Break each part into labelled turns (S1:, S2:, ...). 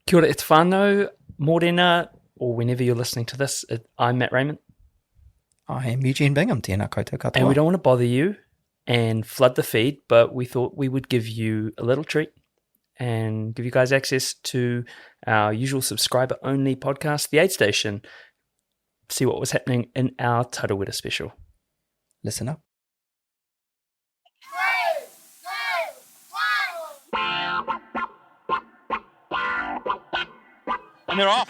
S1: Kia ora, it's whānau, morena, or whenever you're listening to this. I'm Matt Raymond.
S2: I am Eugene Bingham, tēnā koutou katoa.
S1: And we don't want to bother you and flood the feed, but we thought we would give you a little treat and give you guys access to our usual subscriber-only podcast, The AidStation. See what was happening in our Tarawera special.
S2: Listen up.
S3: And they're off.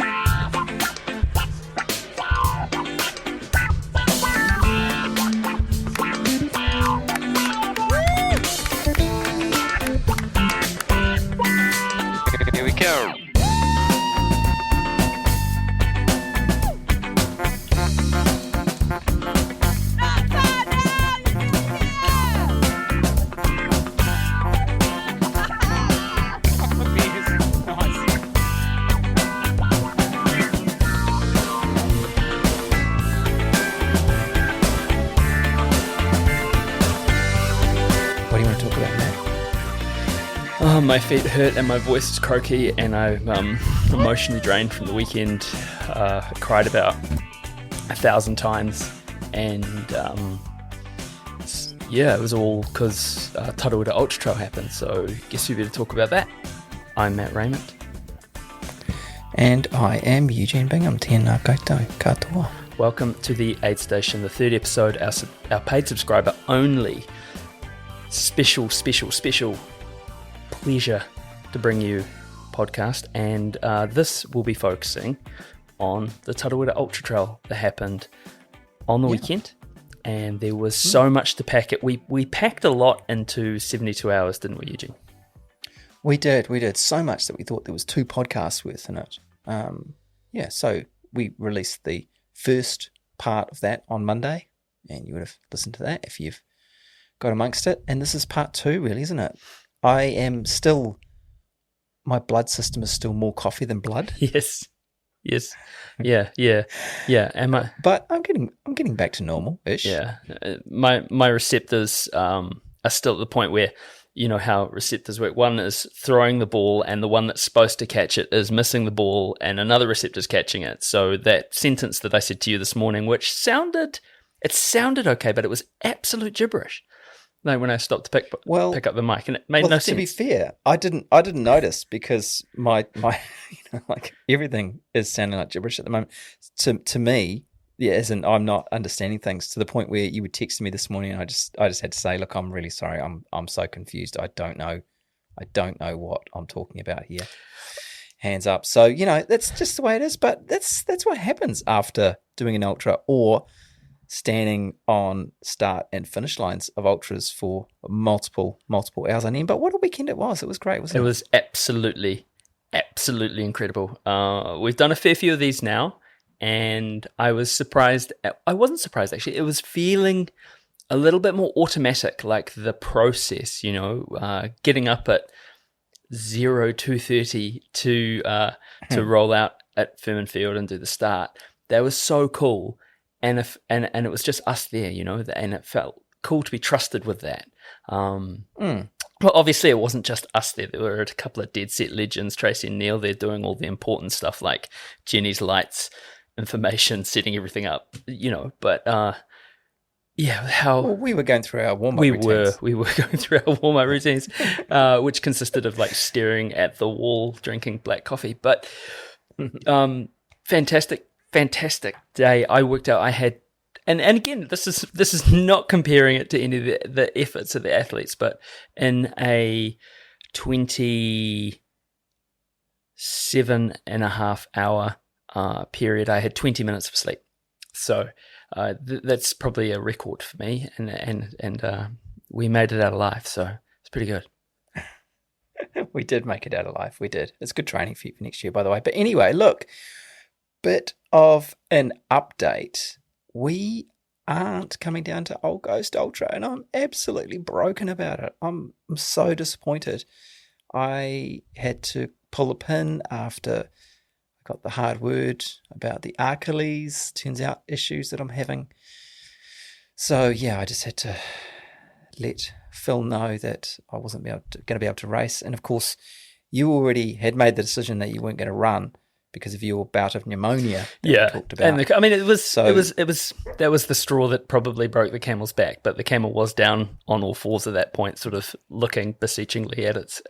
S3: Here we go.
S2: What do you want to talk about, Matt?
S1: Oh, my feet hurt and my voice is croaky and I'm emotionally drained from the weekend. I cried about 1,000 times and it was all because Tarawera Ultra-Trail happened, so guess we better talk about that. I'm Matt Raymond.
S2: And I am Eugene Bingham, tēnā koutou katoa.
S1: Welcome to the AidStation, the third episode, our paid subscriber only special pleasure to bring you podcast, and this will be focusing on the Tarawera Ultra-Trail that happened on the weekend, and there was so much to pack it. We packed a lot into 72 hours, didn't we, Eugene?
S2: We did so much that we thought there was 2 podcasts worth in it. So we released the first part of that on Monday, and you would have listened to that if you've got amongst it, and this is part 2, really, isn't it? My blood system is still more coffee than blood.
S1: Yes. Yeah. Am I?
S2: But I'm getting back to normal-ish.
S1: Yeah. My receptors are still at the point where, you know how receptors work. One is throwing the ball and the one that's supposed to catch it is missing the ball and another receptor's catching it. So that sentence that I said to you this morning, which sounded okay, but it was absolute gibberish. No, when I stopped to pick up the mic, and it made no sense.
S2: To be fair, I didn't notice because my like everything is sounding like gibberish at the moment. To me, as in I'm not understanding things to the point where you would text me this morning, and I just had to say, look, I'm really sorry, I'm so confused. I don't know what I'm talking about here. Hands up. So that's just the way it is. But that's what happens after doing an ultra or standing on start and finish lines of ultras for multiple hours on end. But what a weekend it was. It was great, wasn't it?
S1: It was absolutely incredible. We've done a fair few of these now, and I was surprised. I wasn't surprised, actually. It was feeling a little bit more automatic, like the process, getting up at 02:30 to roll out at Furman Field and do the start. That was so cool. And it was just us there, and it felt cool to be trusted with that. Well, obviously it wasn't just us there. There were a couple of dead set legends, Tracy and Neil, there doing all the important stuff like Jenny's lights, information, setting everything up, But
S2: we were going through our warm-up routines.
S1: We were going through our warm-up routines, which consisted of like staring at the wall, drinking black coffee. But fantastic day. I worked out I had, and again, this is not comparing it to any of the efforts of the athletes, but in a 27.5 hour period, I had 20 minutes of sleep. So that's probably a record for me, and we made it out alive. So it's pretty good.
S2: We did make it out alive. We did. It's good training for you for next year, by the way. But anyway, look. Bit of an update. We aren't coming down to Old Ghost Ultra, and I'm absolutely broken about it. I'm so disappointed. I had to pull a pin after I got the hard word about the Achilles, turns out issues that I'm having. So I just had to let Phil know that I wasn't going to be able to race. And of course, you already had made the decision that you weren't going to run because of your bout of pneumonia that
S1: Yeah,
S2: we talked about.
S1: and it was that was the straw that probably broke the camel's back. But the camel was down on all fours at that point, sort of looking beseechingly at its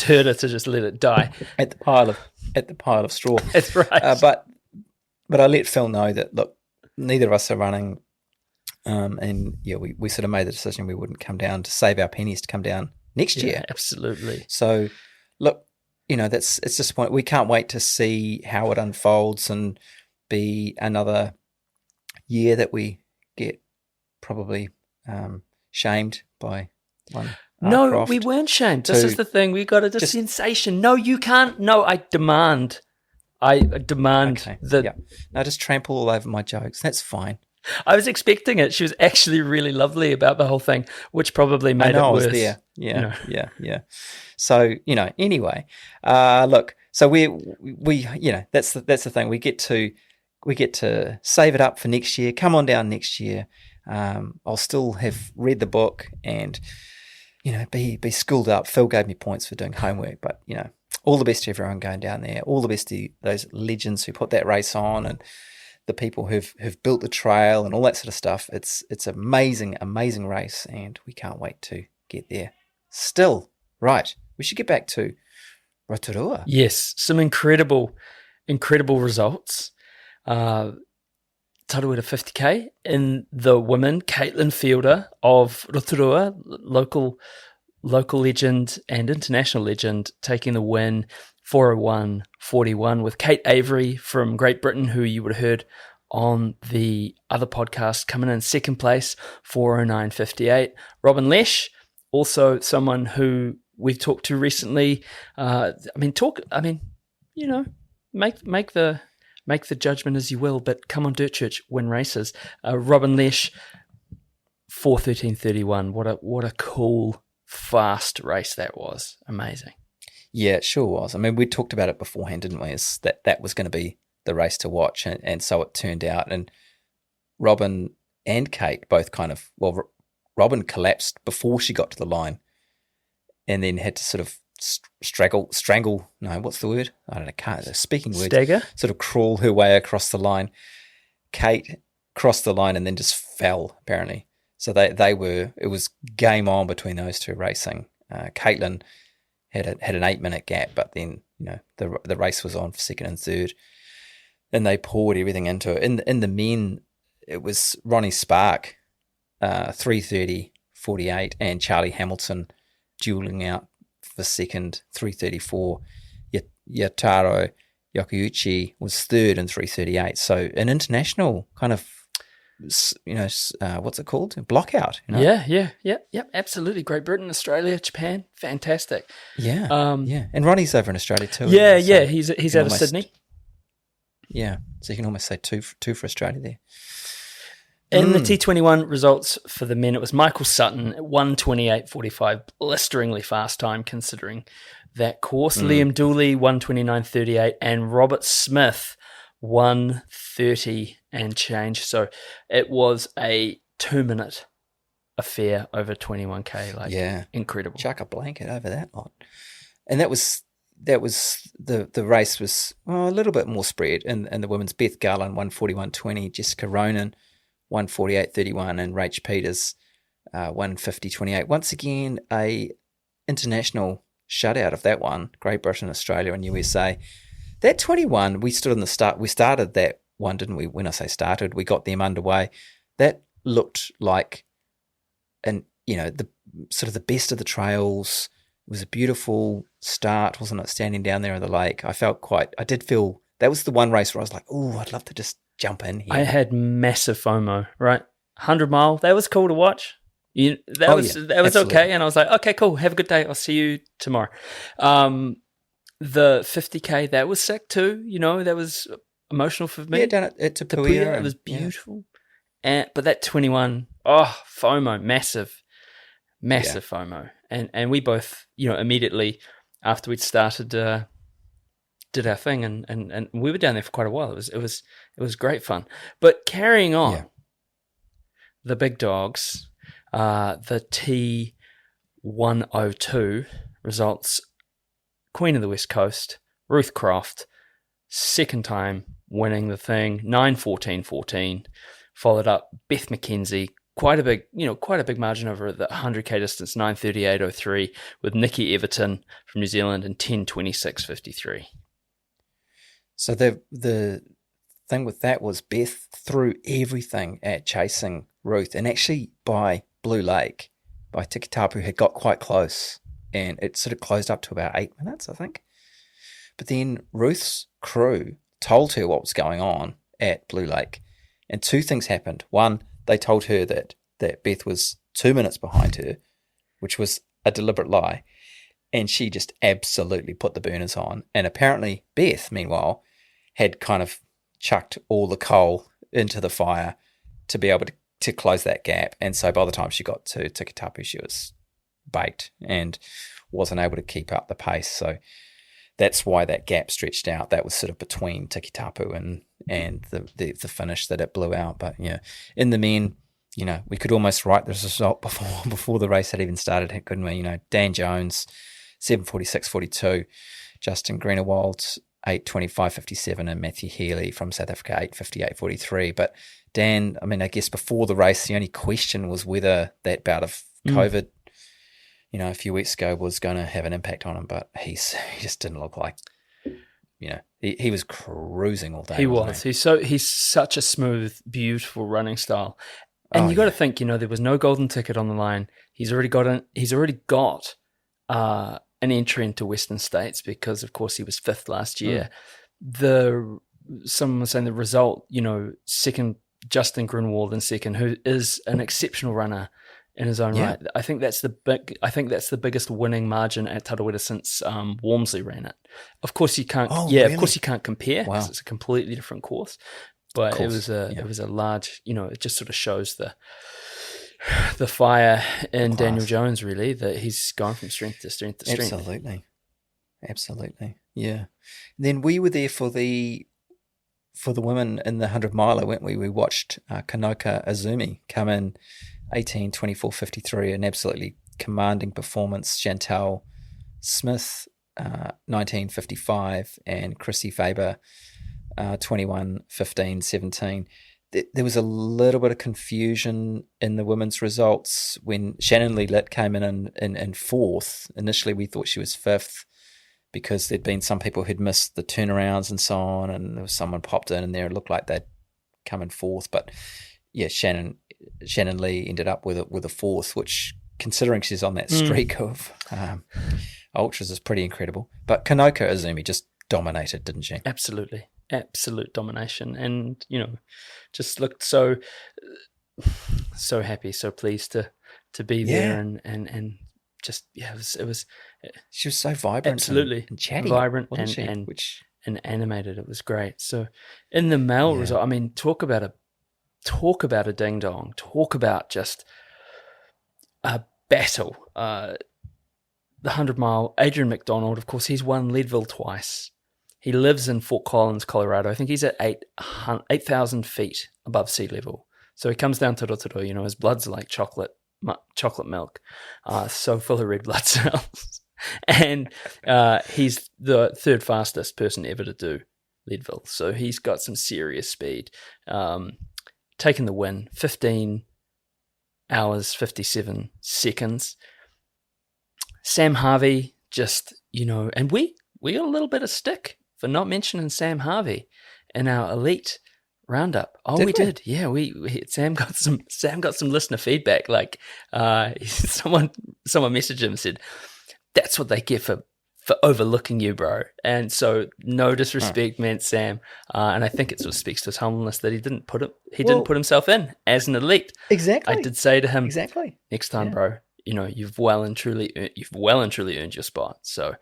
S1: herder to just let it die
S2: at the pile of straw.
S1: That's right.
S2: But I let Phil know that, look, neither of us are running, and yeah, we sort of made the decision we wouldn't come down to save our pennies to come down next year.
S1: Absolutely.
S2: So, look, it's disappointing. We can't wait to see how it unfolds and be another year that we get probably shamed by one.
S1: No, we weren't shamed. This is the thing. We got a sensation. No, you can't. No, I demand. Okay.
S2: No, just trample all over my jokes. That's fine.
S1: I was expecting it. She was actually really lovely about the whole thing, which probably made it worse. I was there.
S2: Yeah. So, anyway, look, so we that's the thing. We get to save it up for next year. Come on down next year. I'll still have read the book and, be schooled up. Phil gave me points for doing homework, but, all the best to everyone going down there. All the best to those legends who put that race on and the people who've built the trail and all that sort of stuff. It's amazing race, and we can't wait to get there. Still, right, we should get back to Rotorua.
S1: Yes, some incredible results. Tarawera 50K in the women, Caitlin Fielder of Rotorua, local legend and international legend, taking the win, 4:01:41, with Kate Avery from Great Britain, who you would have heard on the other podcast, coming in second place, 4:09:58. Robin Lesh, also someone who we've talked to recently. Make the judgment as you will, but come on, Dirt Church, win races. Robin Lesh, 4:13:31. What a cool, fast race that was. Amazing.
S2: Yeah, it sure was. I mean, we talked about it beforehand, didn't we? Is that was going to be the race to watch, and so it turned out. And Robin and Kate both Robin collapsed before she got to the line, and then had to sort of strangle. No, what's the word? I don't know. It's a speaking word.
S1: Stagger.
S2: Sort of crawl her way across the line. Kate crossed the line and then just fell, apparently. So it was game on between those two racing. Caitlin had an 8-minute gap, but then the race was on for second and third, and they poured everything into it. In the men, it was Ronnie Spark, 3:30:48, and Charlie Hamilton dueling out for second, 3:34. Yataro Yokuichi was third in 3:38. So an international kind of, what's it called? Blockout.
S1: Yeah, absolutely. Great Britain, Australia, Japan, fantastic.
S2: Yeah, and Ronnie's over in Australia too.
S1: Yeah, he's out of Sydney.
S2: Yeah, so you can almost say two for Australia there.
S1: In the T21 results for the men, it was Michael Sutton, 1:28:45, blisteringly fast time considering that course. Liam Dooley, 1:29:38, and Robert Smith, 1:30 and change. So it was a 2-minute affair over 21K. Incredible.
S2: Chuck a blanket over that lot. And that was the race was a little bit more spread. And the women's, Beth Garland, 1:41:20, Jessica Ronan, 1:48:31, and Rach Peters, 1:50:28. Once again, a international shutout of that one. Great Britain, Australia, and USA. That 21, we stood on the start. We started that one, didn't we? When I say started, we got them underway. That looked like, the sort of the best of the trails. It was a beautiful start, wasn't it? Standing down there on the lake, I did feel that was the one race where I was like, oh, I'd love to just jump in here.
S1: I had massive FOMO, right? 100 mile, that was cool to watch. That was okay, and I was like, okay, cool, have a good day. I'll see you tomorrow. The 50K, that was sick too. That was emotional for me.
S2: Yeah, down at Te Puia.
S1: It was beautiful. Yeah. But that 21, FOMO, massive FOMO. And we both, immediately after we'd started, did our thing, and we were down there for quite a while. It was great fun. But carrying on, the big dogs, the T102 results Queen of the West Coast, Ruth Croft, second time winning the thing, 9:14.14. Followed up Beth McKenzie, quite a big margin over the 100k distance, 9:38.03, with Nikki Everton from New Zealand in 10:26.53.
S2: So the thing with that was Beth threw everything at chasing Ruth, and actually by Blue Lake, by Tikitapu, had got quite close, and it sort of closed up to about 8 minutes, I think. But then Ruth's crew told her what was going on at Blue Lake, and two things happened. One, they told her that Beth was 2 minutes behind her, which was a deliberate lie, and she just absolutely put the burners on. And apparently Beth, meanwhile, had kind of chucked all the coal into the fire to be able to close that gap. And so by the time she got to Tikitapu, she was baked and wasn't able to keep up the pace. So that's why that gap stretched out. That was sort of between Tikitapu and the finish that it blew out. But yeah, in the men, we could almost write this result before the race had even started, couldn't we? Dan Jones, 7:46.42, Justin Greenewald, 8:25.57, and Matthew Healy from South Africa, 8:58.43. But Dan, I guess before the race, the only question was whether that bout of COVID, a few weeks ago was going to have an impact on him. But he just didn't look like, he was cruising all day.
S1: He was. He's such a smooth, beautiful running style. And you got to think, there was no golden ticket on the line. He's already got an entry into Western States because, of course, he was fifth last year. Someone was saying the result, second, Justin Grunwald in second, who is an exceptional runner in his own right. I think that's the biggest winning margin at Tarawera since Walmsley ran it. Of course you can't. Of course you can't compare because it's a completely different course. But it was a large. It just sort of shows the fire in Daniel Jones, really, that he's gone from strength to strength to strength.
S2: Absolutely. Yeah. And then we were there for the women in the 100 miler, weren't we? We watched Kanoka Azumi come in 18:24.53, an absolutely commanding performance. Chantal Smith, 19:55, and Chrissy Faber, 21:15.17. There was a little bit of confusion in the women's results when Shannon Lee Litt came in fourth. Initially, we thought she was fifth because there'd been some people who'd missed the turnarounds and so on, and there was someone popped in there. It looked like they'd come in fourth, but yeah, Shannon Lee ended up with a fourth, which, considering she's on that streak of ultras, is pretty incredible. But Kanoka Azumi just dominated, didn't she?
S1: Absolutely. Absolute domination, and just looked so happy, so pleased to be there, and just it was
S2: she was so vibrant,
S1: absolutely,
S2: and chatty,
S1: vibrant,
S2: wasn't she?
S1: And animated. It was great. So in the male result, talk about a ding dong, talk about just a battle. The 100 mile, Adrian McDonald, of course, he's won Leadville twice. He lives in Fort Collins, Colorado. I think he's at 8,000 feet above sea level. So he comes down to Rotorua, his blood's like chocolate milk, so full of red blood cells. And he's the third fastest person ever to do Leadville. So he's got some serious speed. Taking the win, 15 hours, 57 seconds. Sam Harvey just, and we got a little bit of stick for not mentioning Sam Harvey in our elite roundup. Oh, we did. Yeah, we Sam got some listener feedback. Like someone messaged him and said, "That's what they get for overlooking you, bro." And so, no disrespect meant Sam, and I think it sort of speaks to his humbleness that he didn't put himself in as an elite.
S2: Exactly.
S1: I did say to him, next time, bro, you've well and truly earned your spot. So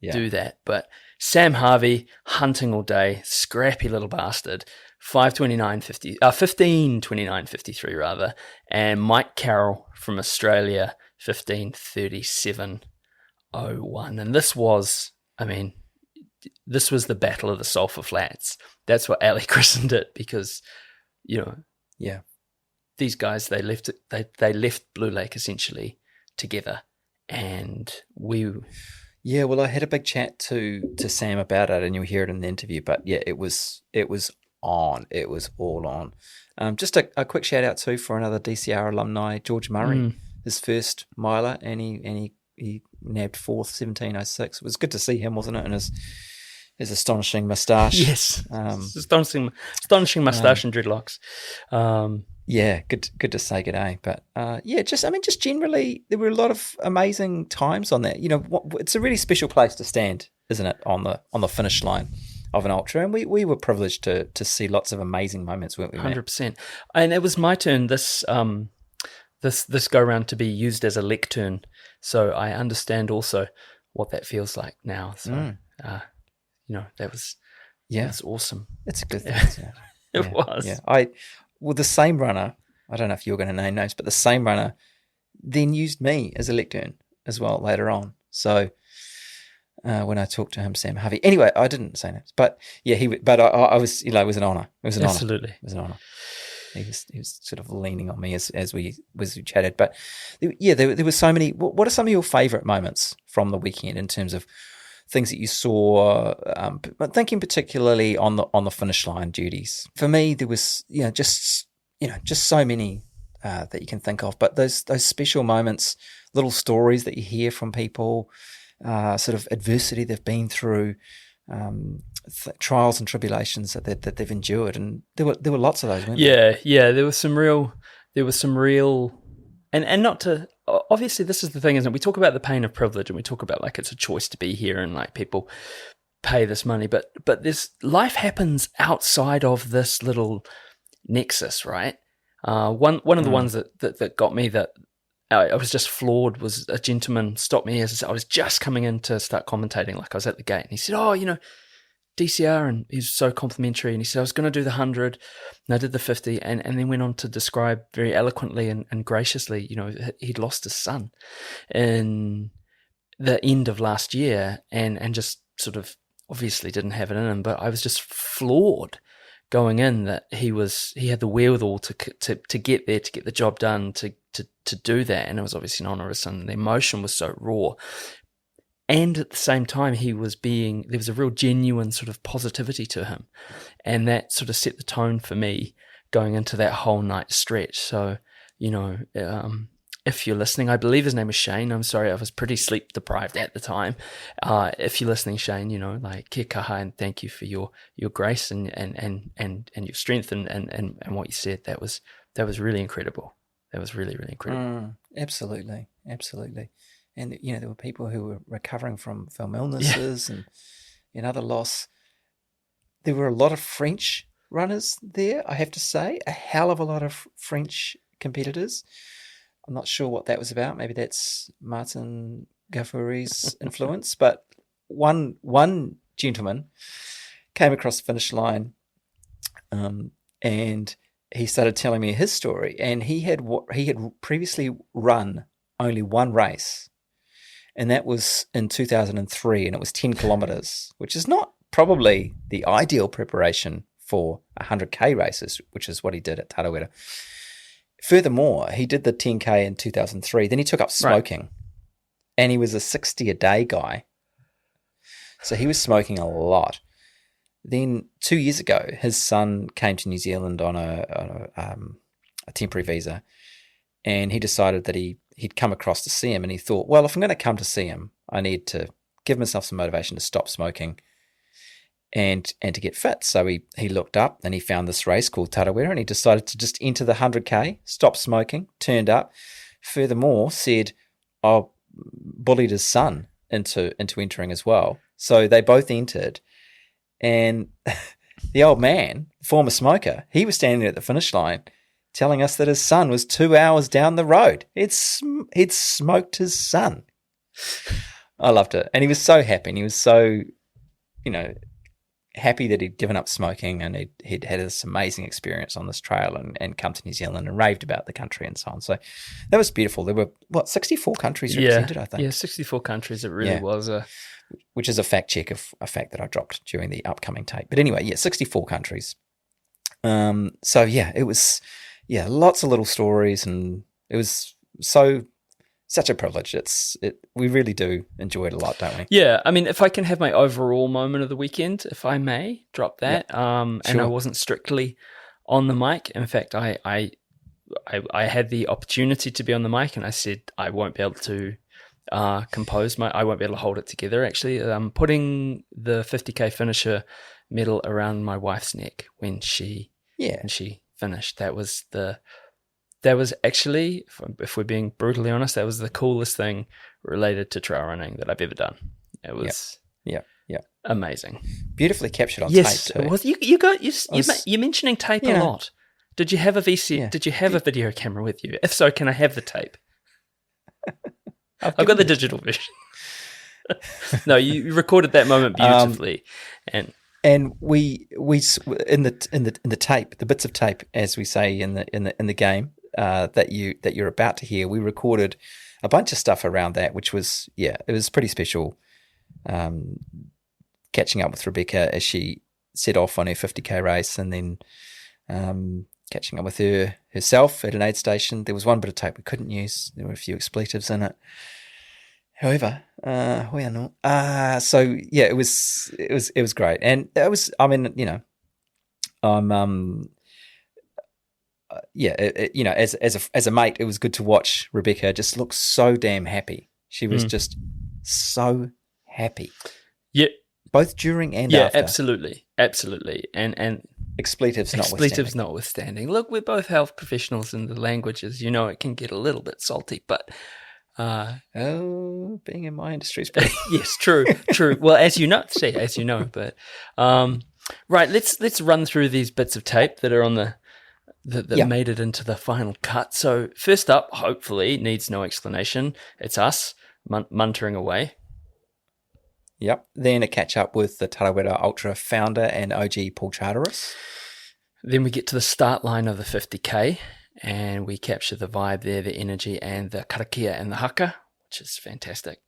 S1: do that. But Sam Harvey, hunting all day, scrappy little bastard, 15:29.53 rather, and Mike Carroll from Australia, 15:37.01. And this was the battle of the Sulphur Flats. That's what Ali christened it, because these guys, they left Blue Lake essentially together, and we
S2: Yeah, well, I had a big chat to Sam about it, and you'll hear it in the interview. But yeah, it was on. It was all on. Just a quick shout out too for another DCR alumni, George Murray, his first miler, and he nabbed fourth, 17:06. It was good to see him, wasn't it? And his astonishing moustache.
S1: Yes, astonishing moustache and dreadlocks.
S2: Yeah, good to say good day. But yeah, just generally, there were a lot of amazing times on that. It's a really special place to stand, isn't it, on the finish line of an ultra? And we were privileged to see lots of amazing moments, weren't we?
S1: 100%. And it was my turn this go round to be used as a lectern, so I understand also what that feels like now. So that was that's awesome.
S2: It's a good thing.
S1: Yeah. It was.
S2: Yeah. The same runner, I don't know if you're going to name names, but the same runner then used me as a lectern as well later on. So when I talked to him, Sam Harvey. Anyway, I didn't say names, but yeah, I was, it was an honor. It was an
S1: Absolutely.
S2: honor. It was an honor. He was sort of leaning on me as we chatted. But there were so many. What are some of your favourite moments from the weekend in terms of things that you saw? But thinking particularly on the finish line duties. For me, there was just so many that you can think of. But those special moments, little stories that you hear from people, sort of adversity they've been through. Trials and tribulations that they've endured, and there were lots of those, weren't there?
S1: Yeah. There was some real, and not to, obviously this is the thing, isn't it? We talk about the pain of privilege, and we talk about like it's a choice to be here, and like people pay this money, but this life happens outside of this little nexus, right? One of the ones that got me that I was just floored was a gentleman stopped me as I was just coming in to start commentating, like I was at the gate, and he said, DCR, and he's so complimentary, and he said I was going to do the 100 and I did the 50, and then went on to describe very eloquently and graciously, he'd lost his son in the end of last year, and just sort of obviously didn't have it in him, but I was just floored going in that he had the wherewithal to get there, to get the job done, to do that, and it was obviously an honour of his son. The emotion was so raw. And at the same time, there was a real genuine sort of positivity to him. And that sort of set the tone for me going into that whole night stretch. So, if you're listening, I believe his name was Shane. I'm sorry, I was pretty sleep deprived at the time. If you're listening, Shane, kia kaha, and thank you for your grace and your strength and what you said. That was really incredible. That was really, really incredible.
S2: Absolutely. And, there were people who were recovering from film illnesses and other loss. There were a lot of French runners there, I have to say, a hell of a lot of French competitors. I'm not sure what that was about. Maybe that's Martin Gaffoury's influence. But one gentleman came across the finish line and he started telling me his story. And he had previously run only one race. And that was in 2003, and it was 10 kilometres, which is not probably the ideal preparation for 100K races, which is what he did at Tarawera. Furthermore, he did the 10K in 2003. Then he took up smoking, and he was a 60 a day guy. So he was smoking a lot. Then 2 years ago, his son came to New Zealand on a temporary visa, and he decided that he'd come across to see him, and he thought, well, if I'm going to come to see him, I need to give myself some motivation to stop smoking and to get fit. So he looked up and he found this race called Tarawera, and he decided to just enter the 100K, stop smoking, turned up. Furthermore, said, bullied his son into entering as well. So they both entered, and the old man, former smoker, he was standing at the finish line telling us that his son was 2 hours down the road. He'd smoked his son. I loved it. And he was so happy. And he was so, happy that he'd given up smoking, and he'd had this amazing experience on this trail and come to New Zealand and raved about the country and so on. So that was beautiful. There were, 64 countries represented, I think.
S1: Yeah, 64 countries. It really was
S2: which is a fact check of a fact that I dropped during the upcoming tape. But anyway, 64 countries. So, it was... lots of little stories, and it was so such a privilege. We really do enjoy it a lot, don't we?
S1: Yeah, I mean, if I can have my overall moment of the weekend, if I may drop that, and I wasn't strictly on the mic. In fact, I had the opportunity to be on the mic, and I said I won't be able to I won't be able to hold it together. Actually, putting the 50K finisher medal around my wife's neck when she finished. That was actually, if we're being brutally honest, that was the coolest thing related to trail running that I've ever done. It was amazing.
S2: Beautifully captured on
S1: yes,
S2: tape too.
S1: It was. You're mentioning tape a lot. Did you have a VC? Yeah. Did you have a video camera with you? If so, can I have the tape? I've got the digital version. No, you recorded that moment beautifully,
S2: and we in the tape, the bits of tape, as we say in the game that you're about to hear, we recorded a bunch of stuff around that, which was it was pretty special. Catching up with Rebecca as she set off on her 50K race, and then catching up with her herself at an aid station. There was one bit of tape we couldn't use. There were a few expletives in it. However, so yeah, it was great, and it was. I mean, you know, as a mate, it was good to watch Rebecca just look so damn happy. She was just so happy.
S1: Yeah,
S2: both during and after.
S1: Yeah, absolutely, and
S2: expletives
S1: notwithstanding. Look, we're both health professionals, and the languages, you know, it can get a little bit salty, but.
S2: Being in my industry is pretty...
S1: Yes, true. Well, as you know, but right, let's run through these bits of tape that are on that made it into the final cut. So first up, hopefully, needs no explanation. It's us muntering away.
S2: Yep. Then a catch up with the Tarawera Ultra founder and OG Paul Charteris.
S1: Then we get to the start line of the 50K. And we capture the vibe there, the energy, and the karakia and the haka, which is fantastic.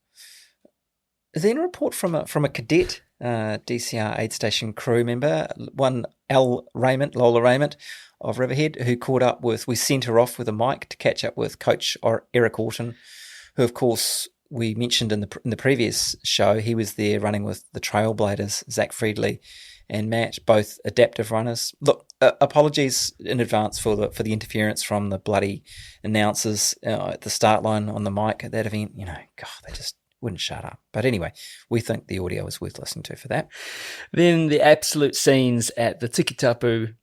S2: Then a report from a cadet, DCR AidStation crew member, one Lola Raymond of Riverhead, who caught up with. We sent her off with a mic to catch up with Coach Eric Orton, who of course we mentioned in the previous show. He was there running with the Trailbladers, Zach Friedley and Matt, both adaptive runners. Look, apologies in advance for the interference from the bloody announcers at the start line on the mic at that event. You know, God, they just wouldn't shut up. But anyway, we think the audio was worth listening to for that.
S1: Then the absolute scenes at the Tikitapu,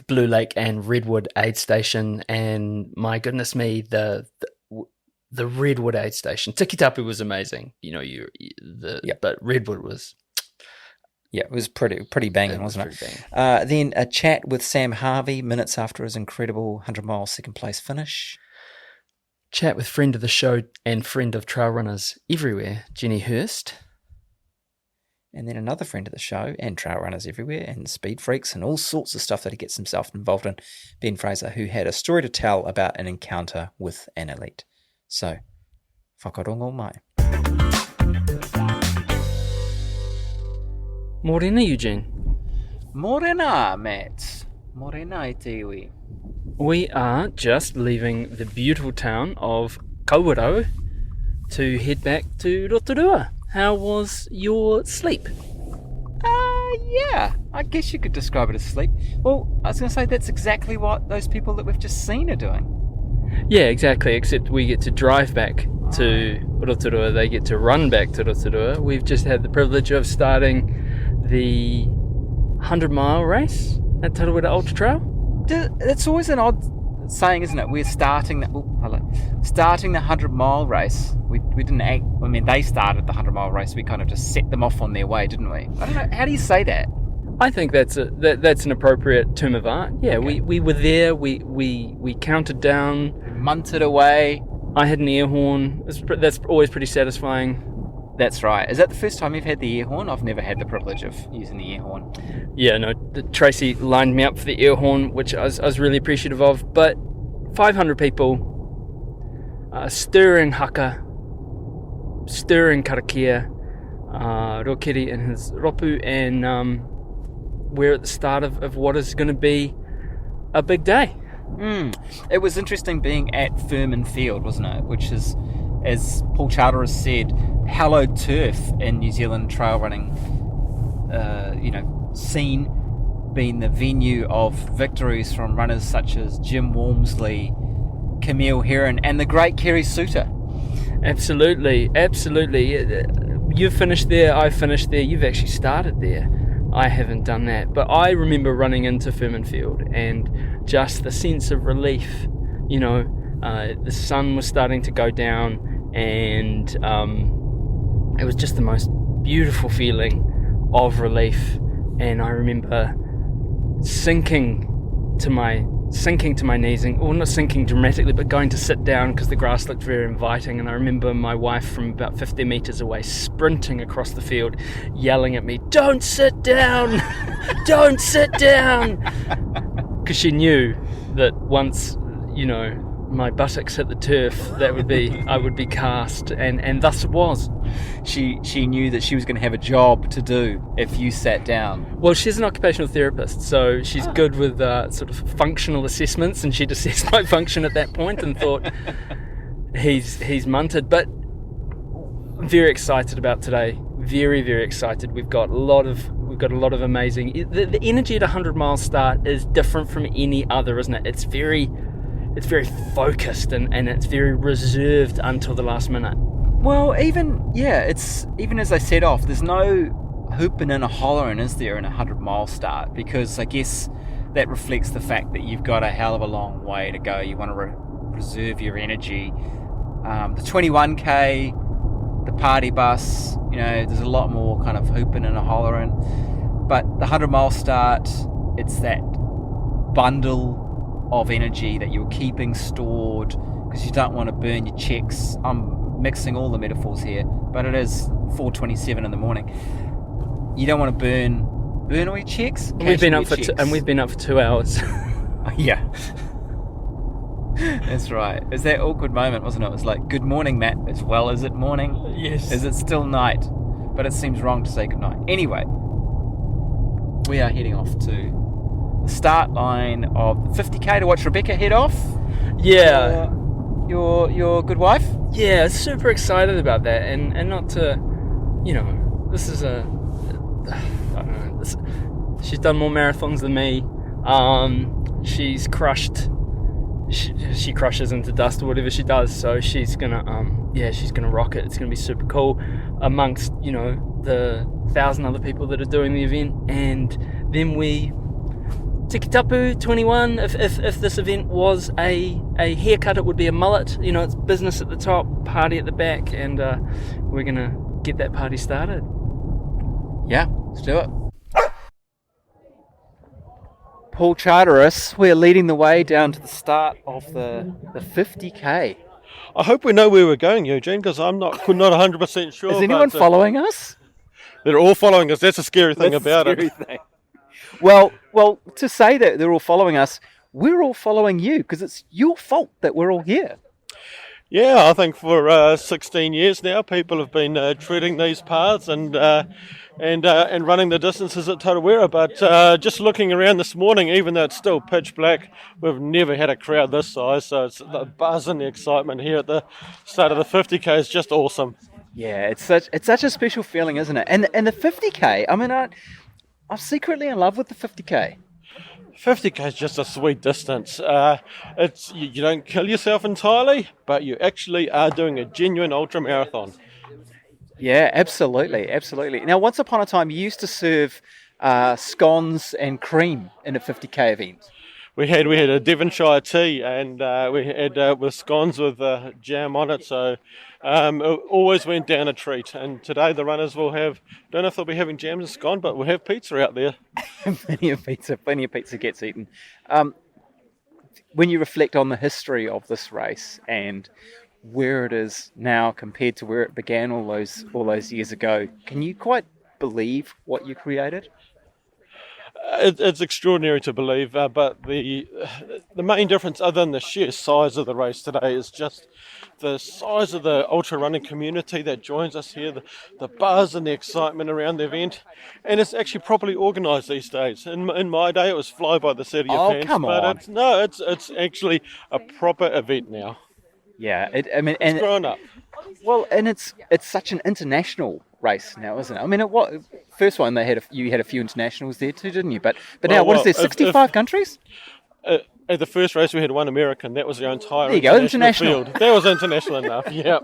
S1: Blue Lake and Redwood aid station, and my goodness me, the Redwood aid station. Tikitapu was amazing. You know, but Redwood was.
S2: Yeah, it was pretty banging, wasn't it? Then a chat with Sam Harvey minutes after his incredible 100-mile second-place finish.
S1: Chat with friend of the show and friend of trail runners everywhere, Jenny Hirst.
S2: And then another friend of the show and trail runners everywhere and speed freaks and all sorts of stuff that he gets himself involved in, Ben Fraser, who had a story to tell about an encounter with an elite. So, whakarongo mai.
S1: Morena, Eugene.
S2: Morena, Matt. Morena i te iwi.
S1: We are just leaving the beautiful town of Kawerau to head back to Rotorua. How was your sleep?
S2: Yeah, I guess you could describe it as sleep. Well, I was going to say that's exactly what those people that we've just seen are doing.
S1: Yeah, exactly, except we get to drive back to Rotorua, they get to run back to Rotorua. We've just had the privilege of starting the 100-mile race at Tarawera Ultra-Trail.
S2: It's always an odd saying, isn't it? We're starting the 100-mile race. We didn't act. I mean, they started the 100-mile race. We kind of just set them off on their way, didn't we? I don't know. How do you say that?
S1: I think that's an appropriate term of art. Yeah, okay. we were there. We counted down,
S2: munted away.
S1: I had an air horn. That's always pretty satisfying.
S2: That's right. Is that the first time you've had the air horn? I've never had the privilege of using the air horn.
S1: Yeah, no. Tracy lined me up for the air horn, which I was really appreciative of. But 500 people, stirring haka, stirring karakia, Rokiri and his ropu, and we're at the start of what is going to be a big day.
S2: It was interesting being at Firmin Field, wasn't it? Which is, as Paul Charteris said, hallowed turf in New Zealand trail running. Scene, being the venue of victories from runners such as Jim Walmsley, Camille Herron, and the great Kerry Suter.
S1: Absolutely. You finished there, I finished there. You've actually started there. I haven't done that. But I remember running into Firmin Field and just the sense of relief. The sun was starting to go down, and it was just the most beautiful feeling of relief. And I remember sinking to my knees, or not sinking dramatically, but going to sit down because the grass looked very inviting. And I remember my wife from about 50 meters away sprinting across the field, yelling at me, "Don't sit down, don't sit down," because she knew that once my buttocks hit the turf, I would be cast, and thus it was.
S2: She knew that she was going to have a job to do if you sat down.
S1: Well, she's an occupational therapist, so she's good with sort of functional assessments, and she'd assessed my function at that point and thought he's munted. But I'm very excited about today. Very, very excited. We've got a lot of amazing. The energy at 100 mile start is different from any other, isn't it? It's very focused and it's very reserved until the last minute.
S2: Well, even as I set off, there's no hooping and a hollering, is there, in a 100 mile start? Because I guess that reflects the fact that you've got a hell of a long way to go. You want to preserve your energy. The 21k, the party bus, there's a lot more kind of hooping and a hollering. But the 100 mile start, it's that bundle of energy that you're keeping stored because you don't want to burn your checks. I'm mixing all the metaphors here, but it is 4:27 in the morning. You don't want to burn all your checks.
S1: We've been up for 2 hours.
S2: Yeah. That's right. It's that awkward moment, wasn't it? It was like, "Good morning, Matt." As well, is it morning?
S1: Yes.
S2: Is it still night? But it seems wrong to say goodnight. Anyway, we are heading off to the start line of the 50k to watch Rebecca head off.
S1: Yeah.
S2: Your good wife?
S1: Yeah, super excited about that. And not to, this is I don't know. She's done more marathons than me. She's crushed. She crushes into dust or whatever she does. So she's gonna rock it. It's gonna be super cool amongst the 1,000 other people that are doing the event. And then we Tiki Tapu 21. If this event was a haircut, it would be a mullet. It's business at the top, party at the back, and we're gonna get that party started.
S2: Yeah, let's do it. Paul Charteris, we're leading the way down to the start of the 50k.
S3: I hope we know where we're going, Eugene, because I'm not 100% sure.
S2: Is anyone following us?
S3: They're all following us. That's a scary thing about it.
S2: Well, to say that they're all following us, we're all following you because it's your fault that we're all here.
S3: Yeah, I think for 16 years now, people have been treading these paths and running the distances at Tarawera. But just looking around this morning, even though it's still pitch black, we've never had a crowd this size. So it's the buzz and the excitement here at the start of the 50k is just awesome.
S2: Yeah, it's such a special feeling, isn't it? And the 50k, I mean, I'm secretly in love with the 50k.
S3: 50k is just a sweet distance. It's you don't kill yourself entirely, but you actually are doing a genuine ultra marathon.
S2: Yeah, absolutely. Now, once upon a time, you used to serve scones and cream in a 50k event.
S3: We had a Devonshire tea, and we had with scones with jam on it. So it always went down a treat. And today the runners will have, don't know if they'll be having jams and scone, but we'll have pizza out there.
S2: Plenty of pizza gets eaten. When you reflect on the history of this race and where it is now compared to where it began all those years ago, can you quite believe what you created?
S3: It's extraordinary to believe, but the main difference, other than the sheer size of the race today, is just the size of the ultra running community that joins us here, the buzz and the excitement around the event, and it's actually properly organised these days. In my day, it was fly by the seat of your pants,
S2: come
S3: but
S2: on.
S3: it's actually a proper event now.
S2: Yeah,
S3: It's grown up.
S2: well, and it's such an international race now, isn't it? I mean, first one you had a few internationals there too, didn't you? But now, what is there? 65 countries?
S3: At the first race, we had one American. That was our entire
S2: There you go,
S3: international field. That was international enough. Yeah.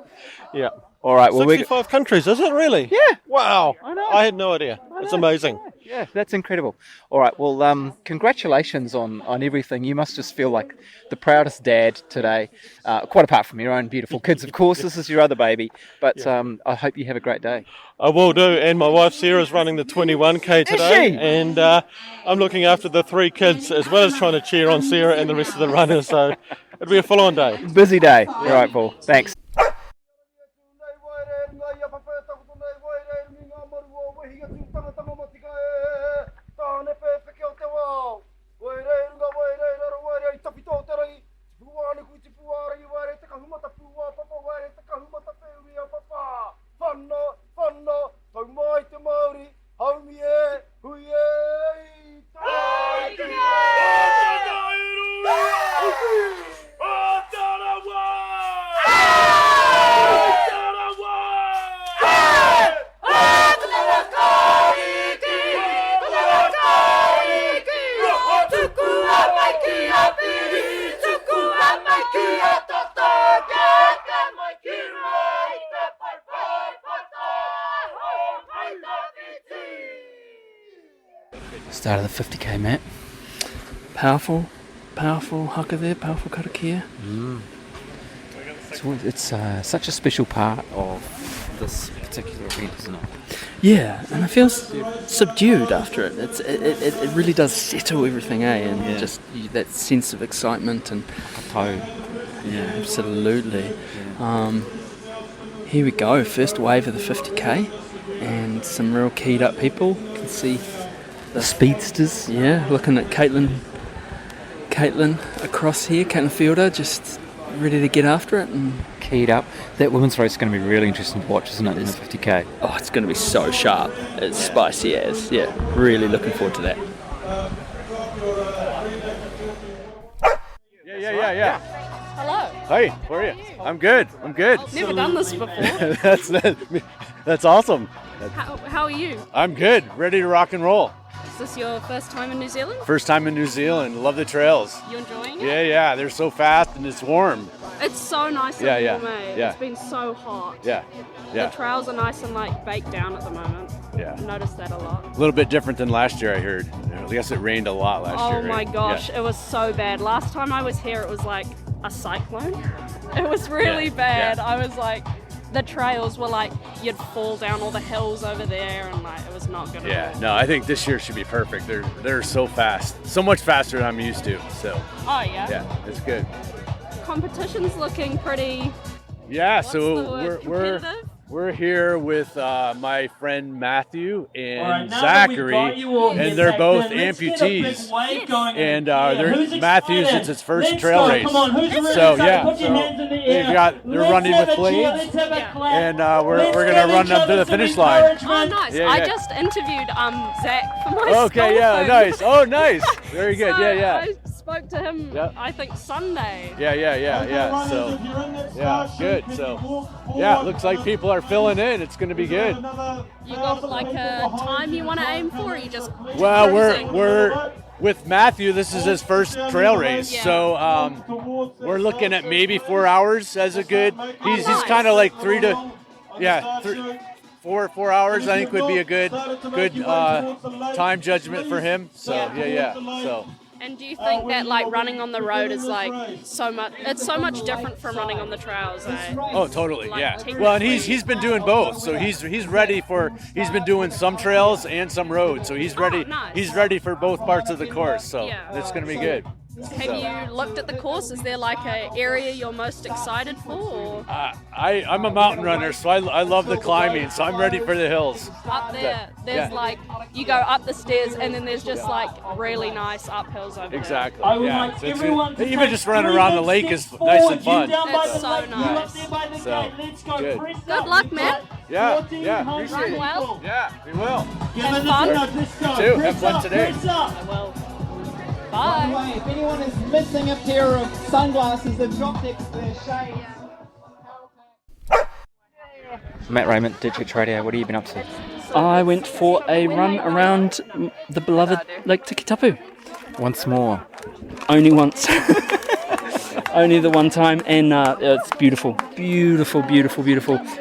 S2: All right. Well,
S3: 65 countries, is it really?
S2: Yeah.
S3: Wow.
S2: I know.
S3: I had no idea. It's amazing.
S2: Yeah, that's incredible. All right. Well, congratulations on everything. You must just feel like the proudest dad today, quite apart from your own beautiful kids, of course. This is your other baby. But I hope you have a great day.
S3: I will do. And my wife Sarah's running the 21K today.
S2: Is she?
S3: And I'm looking after the 3 kids as well as trying to cheer on Sarah and the rest of the runners. So it'll be a full-on day.
S2: Busy day. All right, Paul. Thanks. Start of the 50k, Matt.
S1: Powerful haka there, powerful karakia.
S2: It's such a special part of this particular event, isn't it?
S1: Yeah, and I feel subdued after it. It really does settle everything, and just that sense of excitement and yeah, absolutely.
S2: Yeah.
S1: Here we go, first wave of the 50k, and some real keyed up people. You can see
S2: The speedsters.
S1: Yeah, looking at Caitlin across here, Caitlin Fielder, just ready to get after it and
S2: Keyed up. That women's race is going to be really interesting to watch, isn't it? In the 50k.
S1: oh, it's going to be so sharp. It's spicy as. Yeah, really looking forward to that.
S4: Yeah.
S5: Hello.
S4: Hey, how are you? I'm good.
S5: Never done this before.
S4: That's awesome.
S5: How are you?
S4: I'm good. Ready to rock and roll.
S5: Is this your first time in New Zealand?
S4: First time in New Zealand. Love the trails.
S5: You enjoying it?
S4: Yeah. They're so fast and it's warm.
S5: It's so nice and warm, eh?
S4: Yeah.
S5: It's been so hot.
S4: Yeah.
S5: The trails are nice and baked down at the moment.
S4: Yeah.
S5: I've noticed that a lot.
S4: A little bit different than last year, I heard. I guess it rained a lot last year.
S5: Oh my
S4: right?
S5: gosh,
S4: Yeah.
S5: it was so bad. Last time I was here, it was like a cyclone. It was really bad.
S4: Yeah.
S5: I was like, the trails were like, you'd fall down all the hills over there, and it was not good
S4: Yeah,
S5: at all.
S4: no, I think this year should be perfect. They're so fast, so much faster than I'm used to. So
S5: Oh yeah.
S4: yeah, it's good.
S5: Competition's looking pretty.
S4: Yeah,
S5: What's the
S4: so
S5: word? Competitive?
S4: we're here with my friend Matthew and
S6: All right, now that we've
S4: Zachary,
S6: got you all
S4: and
S6: here,
S4: they're
S6: Zach,
S4: both
S6: then let's get a big
S4: amputees.
S6: wave going
S4: And
S6: here. Who's
S4: Matthews,
S6: excited?
S4: it's his first
S6: Let's
S4: trail
S6: go.
S4: race.
S6: Come on, who's really
S4: So,
S6: excited?
S4: yeah,
S6: Put your
S4: so
S6: hands in the air.
S4: they're
S6: Let's
S4: running
S6: have
S4: with
S6: a cheer.
S4: blades.
S6: Let's have a
S5: Yeah.
S6: clap.
S4: And we're
S6: Let's
S4: gonna
S6: give
S4: run
S6: each
S4: them to
S6: other
S4: the
S6: some
S4: finish line.
S6: encouragement.
S5: Oh, nice.
S4: Yeah,
S5: I
S4: yeah.
S5: just interviewed Zach for my
S4: Okay, yeah,
S5: school
S4: nice.
S5: thing.
S4: Oh, nice. Very good.
S5: So
S4: Yeah.
S5: I spoke to him,
S4: Yeah.
S5: I think Sunday.
S4: Yeah. So, yeah, good. So, yeah, looks like people are filling in. It's going to be good.
S5: You got like a time you want to aim for, or you just
S4: Well,
S5: cruising?
S4: we're with Matthew. This is his first trail race,
S5: Yeah.
S4: so we're looking at maybe 4 hours as a good. He's
S5: nice.
S4: kind of like 4 hours. I think would be a good time judgment for him. So yeah. So.
S5: And do you think that running on the road is so much? It's so much different from running on the trails, eh?
S4: Oh, totally,
S5: Like,
S4: yeah.
S5: technically-
S4: Well, and he's been doing both, so he's ready for. He's been doing some trails and some roads, so he's ready.
S5: nice.
S4: He's ready for both parts of the course, so
S5: Yeah.
S4: it's going to be good.
S5: Have you looked at the course? Is there like an area you're most excited for? Or?
S4: I'm a mountain runner, so I love the climbing, so I'm ready for the hills.
S5: Up there, there's like, you go up the stairs and then there's just like really nice uphills over
S4: Exactly.
S5: there.
S4: Yeah. Even just running around the lake is nice and fun.
S5: It's so nice.
S4: So, good.
S5: Good luck, man.
S4: Yeah. Appreciate
S5: Run
S4: it.
S5: well.
S4: Yeah, we will.
S5: Have fun.
S4: You too. Have fun today.
S5: I will.
S6: By the
S5: Bye.
S6: way, if anyone is missing a pair of sunglasses, they've dropped their shades.
S2: Matt Raymond, Digital Radio, what have you been up to?
S1: I went for a run around the beloved Lake Tikitapu.
S2: Once more.
S1: Only once. Only the one time, and it's beautiful.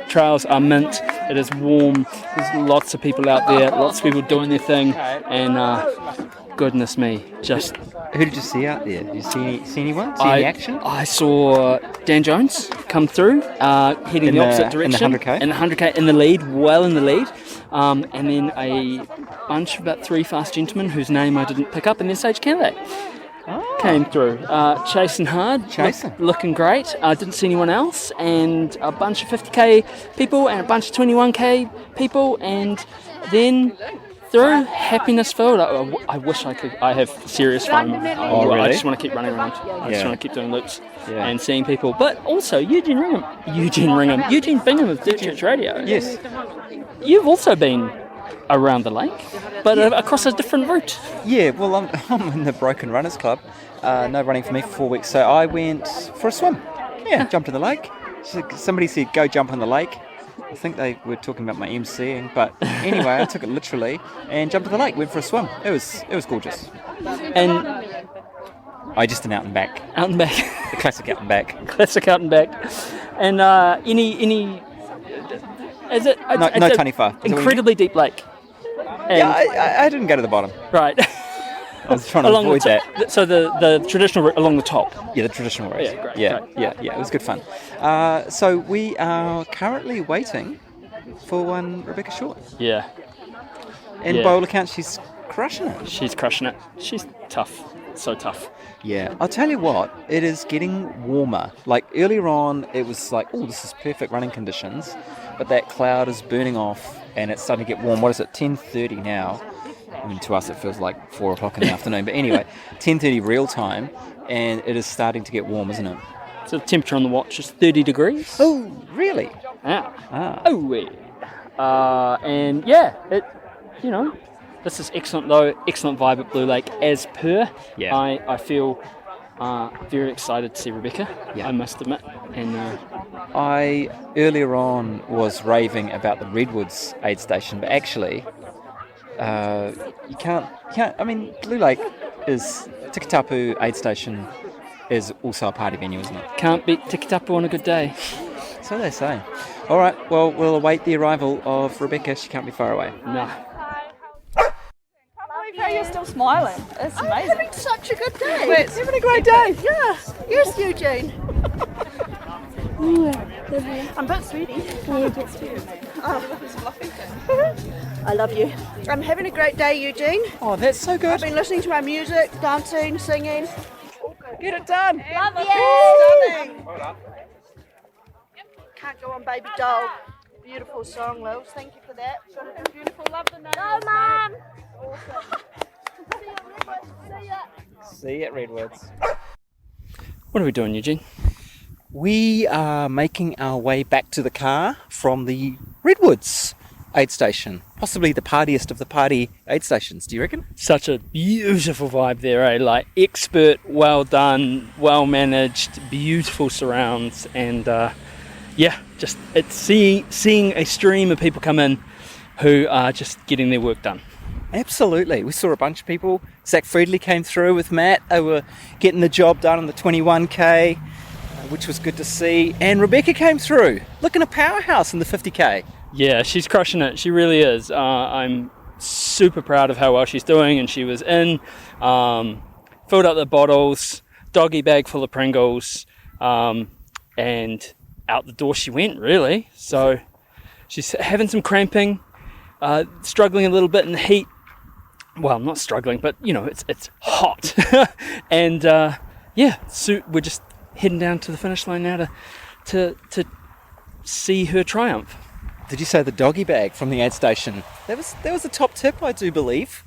S1: Trails are mint. It is warm. There's lots of people out there, lots of people doing their thing, and goodness me, just...
S2: Who did you see out there? Did you see anyone? See any action?
S1: I saw Dan Jones come through, heading
S2: In
S1: the
S2: the-
S1: opposite
S2: in the
S1: direction.
S2: 100K?
S1: In the 100K, in the lead, well in the lead. And then a bunch of about 3 fast gentlemen whose name I didn't pick up, and then Sage Candidate came through. Chasing hard,
S2: Chasing.
S1: looking great. I didn't see anyone else, and a bunch of 50K people and a bunch of 21K people, and then... through happiness filled. I wish I could. I have serious fun.
S2: Oh, really?
S1: I just want to keep running around. I just
S2: Yeah.
S1: want to keep doing loops
S2: Yeah.
S1: and seeing people. But also Eugene Bingham of Dirt Church Radio.
S2: Yes.
S1: You've also been around the lake, but across a different route.
S2: Yeah, well, I'm in the Broken Runners Club. No running for me for 4 weeks, so I went for a swim. Yeah, jumped in the lake. Somebody said, go jump in the lake. I think they were talking about my MCing, but anyway, I took it literally and jumped in the lake, went for a swim. It was gorgeous.
S1: And
S2: Just an out and back.
S1: out and back,
S2: The classic out and back.
S1: classic out and back. And any is it?
S2: No
S1: it's a
S2: Tony Far. Is that what you
S1: incredibly deep lake. And,
S2: Yeah, I didn't go to the bottom.
S1: right.
S2: I was trying to
S1: Along
S2: avoid
S1: the
S2: that.
S1: So the traditional route along the top.
S2: Yeah, the traditional race.
S1: Yeah, great,
S2: Yeah,
S1: great.
S2: yeah, it was good fun. So we are currently waiting for one Rebecca Short.
S1: Yeah,
S2: And
S1: Yeah.
S2: by all accounts, she's crushing it.
S1: she's crushing it. She's tough, so tough.
S2: Yeah, I'll tell you what, it is getting warmer. Like earlier on, it was like, oh, this is perfect running conditions, but that cloud is burning off and it's starting to get warm. What is it, 10:30 now? I mean, to us it feels like 4 o'clock in the afternoon, but anyway, 10:30 real time, and it is starting to get warm, isn't it?
S1: So the temperature on the watch is 30 degrees.
S2: Oh, really?
S1: Yeah.
S2: Ah.
S1: Oh, yeah. And yeah, this is excellent though. Excellent vibe at Blue Lake as per.
S2: Yeah.
S1: I feel very excited to see Rebecca.
S2: Yeah.
S1: I must admit. And
S2: I earlier on was raving about the Redwoods aid station, but actually, you can't. I mean, Blue Lake is Tikitapu aid station is also a party venue, isn't it?
S1: can't beat Tikitapu on a good day.
S2: So they say. All right. Well, we'll await the arrival of Rebecca. She can't be far away.
S1: Nah.
S7: How you're still smiling. It's amazing.
S8: I'm having such a good day.
S7: Wait, having a great day.
S8: Yeah. Yes, Eugene.
S7: I'm a bit sweaty.
S8: I love you. I'm having a great day, Eugene.
S2: Oh, that's so
S8: I've
S2: good.
S8: been listening to my music, dancing, singing.
S2: Get it done.
S8: Love you. Stunning. Can't go on, baby doll. Beautiful song, Lils. Thank you for that.
S7: Beautiful. Love the name.
S8: Go, Mum.
S2: See you at Redwoods.
S1: What are we doing, Eugene?
S2: We are making our way back to the car from the Redwoods aid station. Possibly the partiest of the party aid stations, do you reckon?
S1: Such a beautiful vibe there, eh? Like expert, well done, well managed, beautiful surrounds, and just it's seeing a stream of people come in who are just getting their work done.
S2: Absolutely. We saw a bunch of people. Zach Friedley came through with Matt. They were getting the job done on the 21K, which was good to see. And Rebecca came through, looking a powerhouse in the 50K.
S1: Yeah, she's crushing it. She really is. I'm super proud of how well she's doing, and she was in, filled up the bottles, doggy bag full of Pringles, and out the door she went, really. So she's having some cramping, struggling a little bit in the heat,
S9: well, not struggling, but it's hot, and so we're just heading down to the finish line now to see her triumph.
S2: Did you say the doggy bag from the AidStation? That was the top tip, I do believe,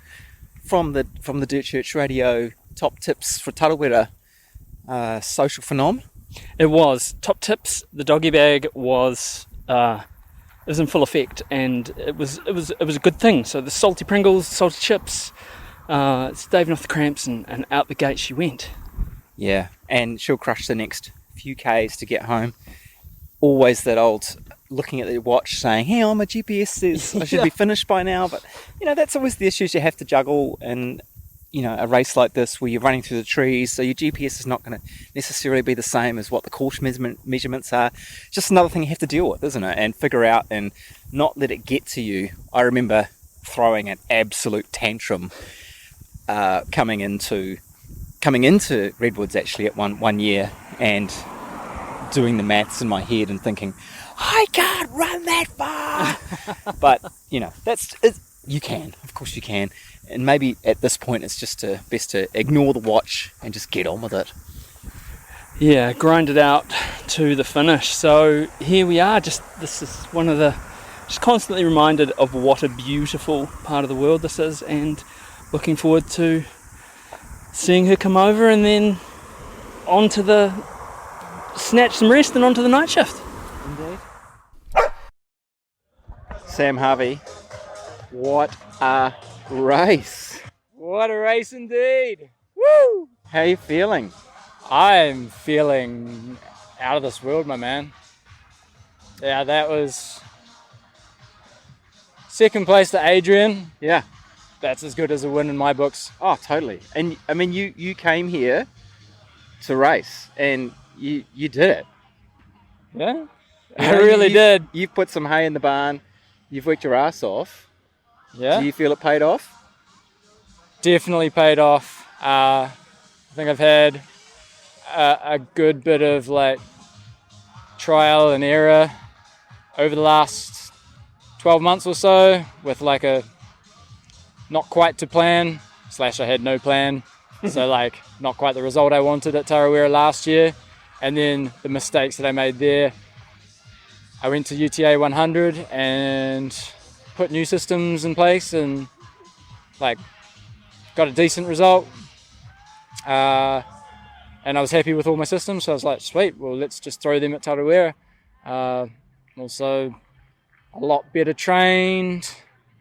S2: from the Dirt Church Radio top tips for Tarawera social phenomenon.
S9: It was top tips. The doggy bag was it was in full effect, and it was a good thing. So the salty Pringles, salty chips, staving off the cramps, and out the gate she went.
S2: Yeah, and she'll crush the next few Ks to get home. Always that old looking at the watch saying, "Hey, my GPS says I should be finished by now." But that's always the issues you have to juggle in a race like this where you're running through the trees, so your GPS is not going to necessarily be the same as what the course measurements are. Just another thing you have to deal with, isn't it? And figure out and not let it get to you. I remember throwing an absolute tantrum coming into Redwoods actually at one year, and doing the maths in my head and thinking, I can't run that far. But you can, of course you can. And maybe at this point it's just best to ignore the watch and just get on with it.
S9: Yeah, grind it out to the finish. So here we are. This is just constantly reminded of what a beautiful part of the world this is, and looking forward to seeing her come over and then onto the snatch some rest and onto the night shift.
S2: Indeed. Sam Harvey, what a race.
S4: What a race indeed. Woo!
S2: How are you feeling?
S4: I'm feeling out of this world, my man. Yeah, that was second place to Adrian.
S2: Yeah.
S4: That's as good as a win in my books.
S2: Oh, totally. And I mean, you came here to race, and you did it.
S4: Yeah, I really did.
S2: You've put some hay in the barn. You've worked your ass off.
S4: Yeah.
S2: Do you feel it paid off?
S4: Definitely paid off. I think I've had a good bit of trial and error over the last 12 months or so, with a not quite to plan / I had no plan. So not quite the result I wanted at Tarawera last year. And then the mistakes that I made there. I went to UTA 100 and put new systems in place and got a decent result. And I was happy with all my systems, so I was like, sweet, well, let's just throw them at Tarawera. Also, a lot better trained.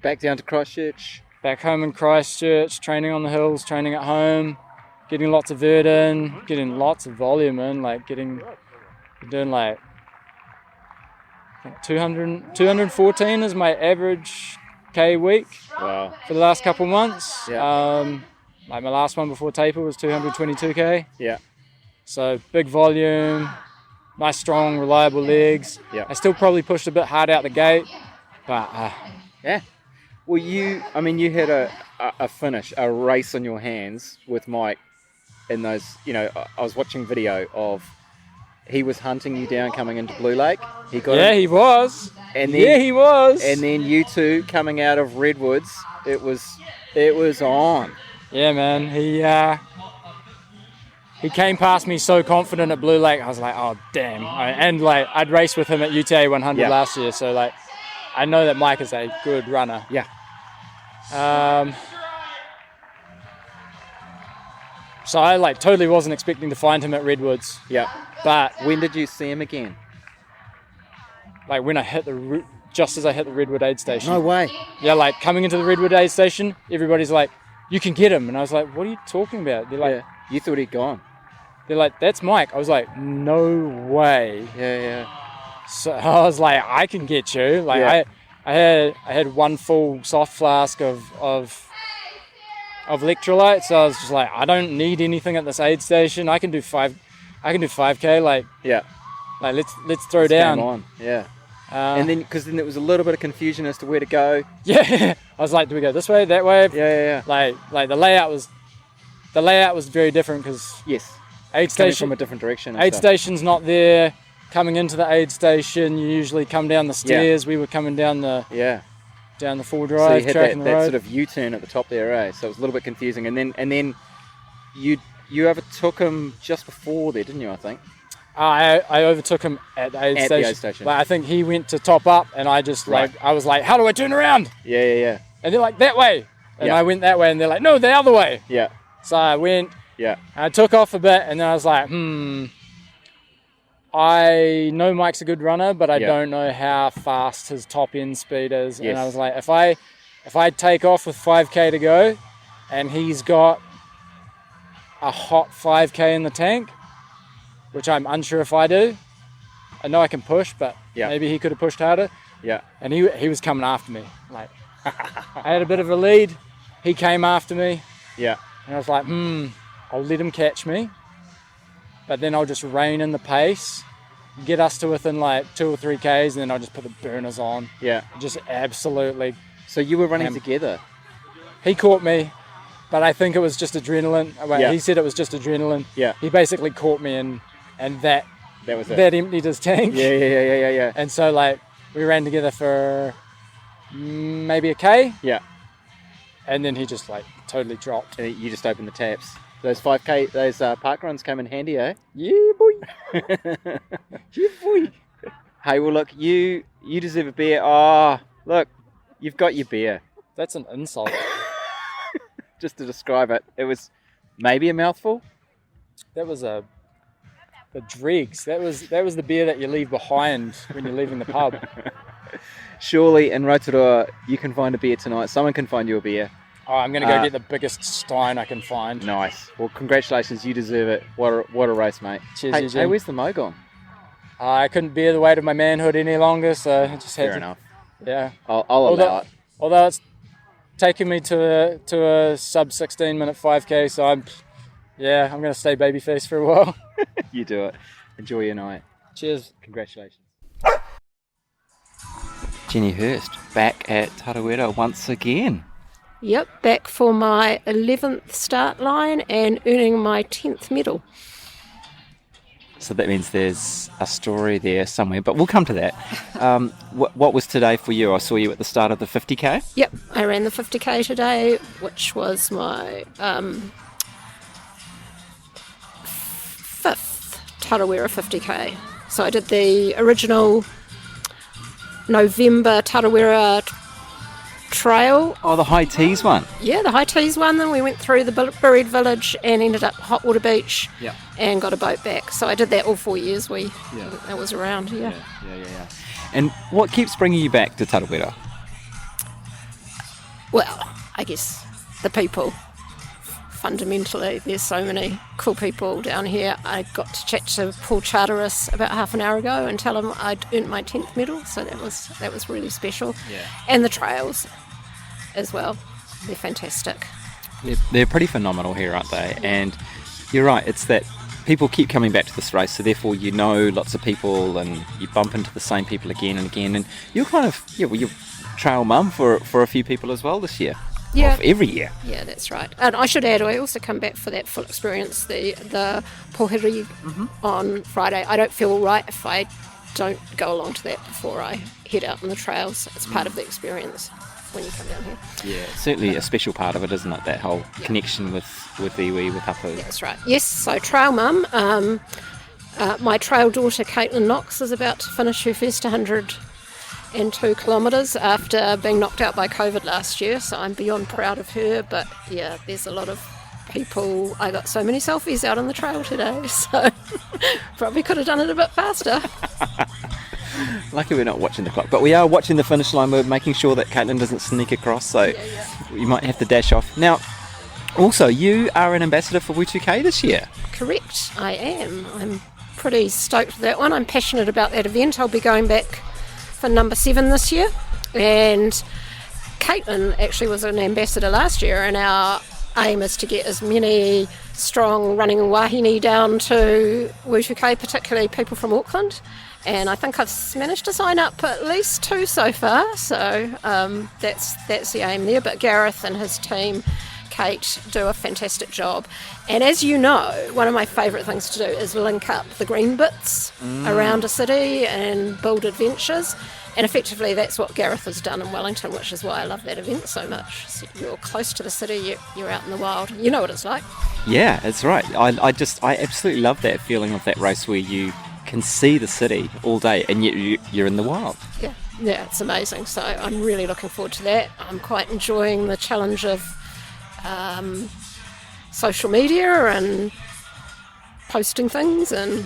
S2: Back down to Christchurch.
S4: Back home in Christchurch, training on the hills, training at home, getting lots of vert in, getting lots of volume in, doing 214 is my average K week.
S2: Wow.
S4: For the last couple months.
S2: Yeah.
S4: My last one before taper was 222K.
S2: Yeah.
S4: So big volume, nice strong reliable legs.
S2: Yeah.
S4: I still probably pushed a bit hard out the gate, but
S2: yeah. Well, you had a finish, a race on your hands with Mike in those, I was watching video of, he was hunting you down coming into Blue Lake. He
S4: was.
S2: And then,
S4: he was.
S2: And then you two coming out of Redwoods, it was on.
S4: Yeah, man. He came past me so confident at Blue Lake. I was like, oh, damn. I'd raced with him at UTA 100 last year, so I know that Mike is a good runner.
S2: Yeah.
S4: So I totally wasn't expecting to find him at Redwoods.
S2: Yeah.
S4: But
S2: when did you see him again?
S4: When I hit just as I hit the Redwood AidStation.
S2: No way.
S4: Yeah, coming into the Redwood AidStation, everybody's like, you can get him. And I was like, what are you talking about? They're like,
S2: you thought he'd gone.
S4: They're like, that's Mike. I was like, no way.
S2: Yeah.
S4: So I was like, I can get you. I had one full soft flask of electrolytes. So I was just like, I don't need anything at this AidStation. I can do 5K.
S2: Yeah.
S4: Let's throw down.
S2: On. Yeah. And then, because then there was a little bit of confusion as to where to go.
S4: Yeah. I was like, do we go this way, that way?
S2: Yeah.
S4: The layout was very different because
S2: AidStation from a different direction.
S4: AidStation's not there. Coming into the AidStation, you usually come down the stairs.
S2: Yeah.
S4: We were coming down the down the full
S2: So
S4: drive,
S2: you had
S4: tracking the
S2: that
S4: road.
S2: sort of U-turn at the top there, eh? So it was a little bit confusing. And then you overtook him just before there, didn't you? I think.
S4: I overtook him at the aid station.
S2: aid station.
S4: Like, I think he went to top up, and I just I was like, how do I turn around?
S2: Yeah.
S4: And they're like, that way. And
S2: Yeah.
S4: I went that way, and they're like, no, the other way.
S2: Yeah.
S4: So I went.
S2: Yeah.
S4: I took off a bit, and then I was like, I know Mike's a good runner, but I don't know how fast his top end speed is.
S2: Yes.
S4: And I was like, if I take off with 5k to go, and he's got a hot 5k in the tank, which I'm unsure if I do. I know I can push, but maybe he could have pushed harder.
S2: Yeah.
S4: And he was coming after me. Like, I had a bit of a lead. He came after me.
S2: Yeah.
S4: And I was like, I'll let him catch me, but then I'll just rein in the pace, get us to within like 2 or 3 Ks, and then I'll just put the burners on.
S2: Yeah.
S4: Just absolutely.
S2: So you were running together?
S4: He caught me, but I think it was just adrenaline.
S2: Yeah.
S4: He said it was just adrenaline.
S2: Yeah.
S4: He basically caught me, and that
S2: was it.
S4: that emptied his tank.
S2: Yeah.
S4: And so like we ran together for maybe a K.
S2: Yeah.
S4: And then he just like totally dropped.
S2: And you just opened the taps. Those 5k, those park runs come in handy, eh?
S4: Yeah, boy.
S2: Yeah, boy. Hey, well, look, you deserve a beer. Oh, look, you've got your beer.
S4: That's an insult.
S2: Just to describe it, it was maybe a mouthful.
S4: That was the dregs. That was the beer that you leave behind when you're leaving the pub.
S2: Surely in Rotorua you can find a beer tonight. Someone can find you a beer.
S4: Oh, I'm going to go get the biggest stein I can find.
S2: Nice. Well, congratulations. You deserve it. What a race, mate.
S4: Cheers,
S2: hey,
S4: Eugene.
S2: hey, where's the mo gone?
S4: I couldn't bear the weight of my manhood any longer, so I just had
S2: Fair
S4: to.
S2: enough.
S4: Yeah.
S2: I'll allow it.
S4: Although it's taking me to a sub 16 minute 5k, so I'm going to stay babyface for a while.
S2: You do it. Enjoy your night.
S4: Cheers.
S2: Congratulations. Jenny Hirst back at Tarawera once again.
S8: Yep, back for my 11th start line and earning my 10th medal.
S2: So that means there's a story there somewhere, but we'll come to that. What was today for you? I saw you at the start of the 50k.
S8: Yep, I ran the 50k today, which was my 5th Tarawera 50k. So I did the original November Tarawera Trail.
S2: Oh, the high teas one.
S8: Yeah, the high teas one. Then we went through the buried village and ended up Hot Water Beach.
S2: Yeah.
S8: And got a boat back. So I did that all 4 years. That was around. Yeah.
S2: And what keeps bringing you back to Tarawera?
S8: Well, I guess the people. Fundamentally, there's so many cool people down here. I got to chat to Paul Charteris about half an hour ago and tell him I'd earned my 10th medal, so that was really special.
S2: Yeah.
S8: And the trails as well. They're fantastic.
S2: They're pretty phenomenal here, aren't they? And you're right, it's that people keep coming back to this race, so therefore you know lots of people and you bump into the same people again and again, and you're kind of, you're trail mum for a few people as well this year.
S8: Yeah.
S2: Every year.
S8: Yeah, that's right. And I should add, I also come back for that full experience, the Pohiri on Friday. I don't feel right if I don't go along to that before I head out on the trails. It's part of the experience when you come down here.
S2: Yeah, certainly a special part of it, isn't it? That whole connection with iwi, with Hapu.
S8: That's right. Yes, so trail mum. My trail daughter, Caitlin Knox, is about to finish her first 102 kilometres after being knocked out by COVID last year, so I'm beyond proud of her. But yeah, there's a lot of people. I got so many selfies out on the trail today, so probably could have done it a bit faster.
S2: Lucky we're not watching the clock, but we are watching the finish line. We're making sure that Caitlin doesn't sneak across, so you might have to dash off. Now, also, you are an ambassador for W2K this year.
S8: Correct, I am. I'm pretty stoked with that one. I'm passionate about that event. I'll be going back for number 7 this year, and Caitlin actually was an ambassador last year, and our aim is to get as many strong running wahine down to W2K, particularly people from Auckland, and I think I've managed to sign up at least 2 so far, so that's the aim there. But Gareth and his team Kate do a fantastic job. And as you know, one of my favourite things to do is link up the green bits around a city and build adventures. And effectively that's what Gareth has done in Wellington, which is why I love that event so much. So you're close to the city, you're out in the wild. You know what it's like.
S2: Yeah, that's right. I absolutely love that feeling of that race where you can see the city all day and yet you're in the wild.
S8: Yeah, it's amazing. So I'm really looking forward to that. I'm quite enjoying the challenge of social media and posting things, and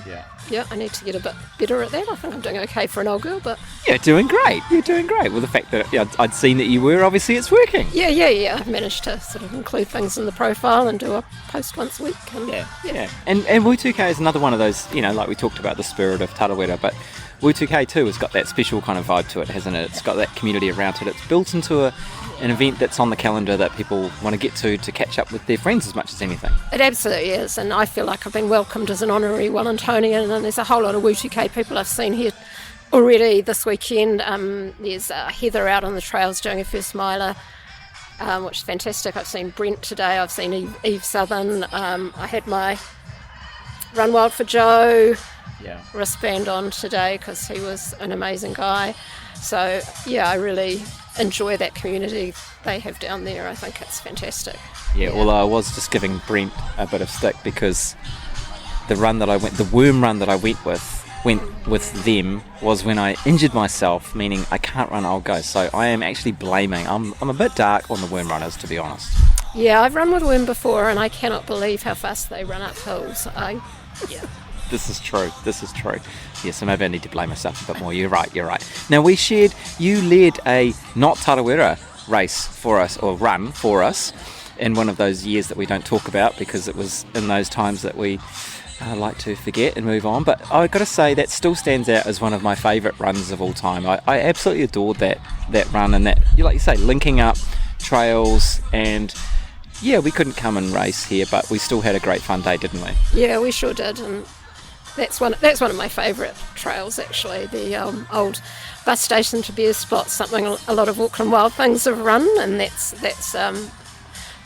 S8: I need to get a bit better at that. I think I'm doing okay for an old girl, but
S2: You're doing great. Well, the fact that I'd seen that you were, obviously it's working.
S8: yeah, I've managed to sort of include things in the profile and do a post once a week. And,
S2: And Wu2K is another one of those, like we talked about the spirit of Tarawera, but Wu2K too has got that special kind of vibe to it, hasn't it? It's got that community around it. It's built into an event that's on the calendar that people want to get to catch up with their friends as much as anything.
S8: It absolutely is, and I feel like I've been welcomed as an honorary Wellingtonian, and there's a whole lot of Wu2K people I've seen here already this weekend. There's Heather out on the trails doing her first miler, which is fantastic. I've seen Brent today, I've seen Eve Southern, I had my Run Wild for Joe wristband on today because he was an amazing guy. So I really enjoy that community they have down there. I think it's fantastic.
S2: Well, I was just giving Brent a bit of stick because the worm run that I went with them was when I injured myself, meaning I can't run, I'll go. So I am actually blaming. I'm a bit dark on the worm runners, to be honest.
S8: Yeah, I've run with worm before, and I cannot believe how fast they run up hills.
S2: This is true. Yeah, so maybe I need to blame myself a bit more. You're right. Now you led a not Tarawera race for us, or run for us, in one of those years that we don't talk about because it was in those times that we like to forget and move on. But I've got to say that still stands out as one of my favourite runs of all time. I absolutely adored that run, and that, like you say, linking up trails, and we couldn't come and race here, but we still had a great fun day, didn't we?
S8: Yeah, we sure did, and that's one of my favourite trails actually. The old bus station to beer spot, something a lot of Auckland Wild Things have run, and that's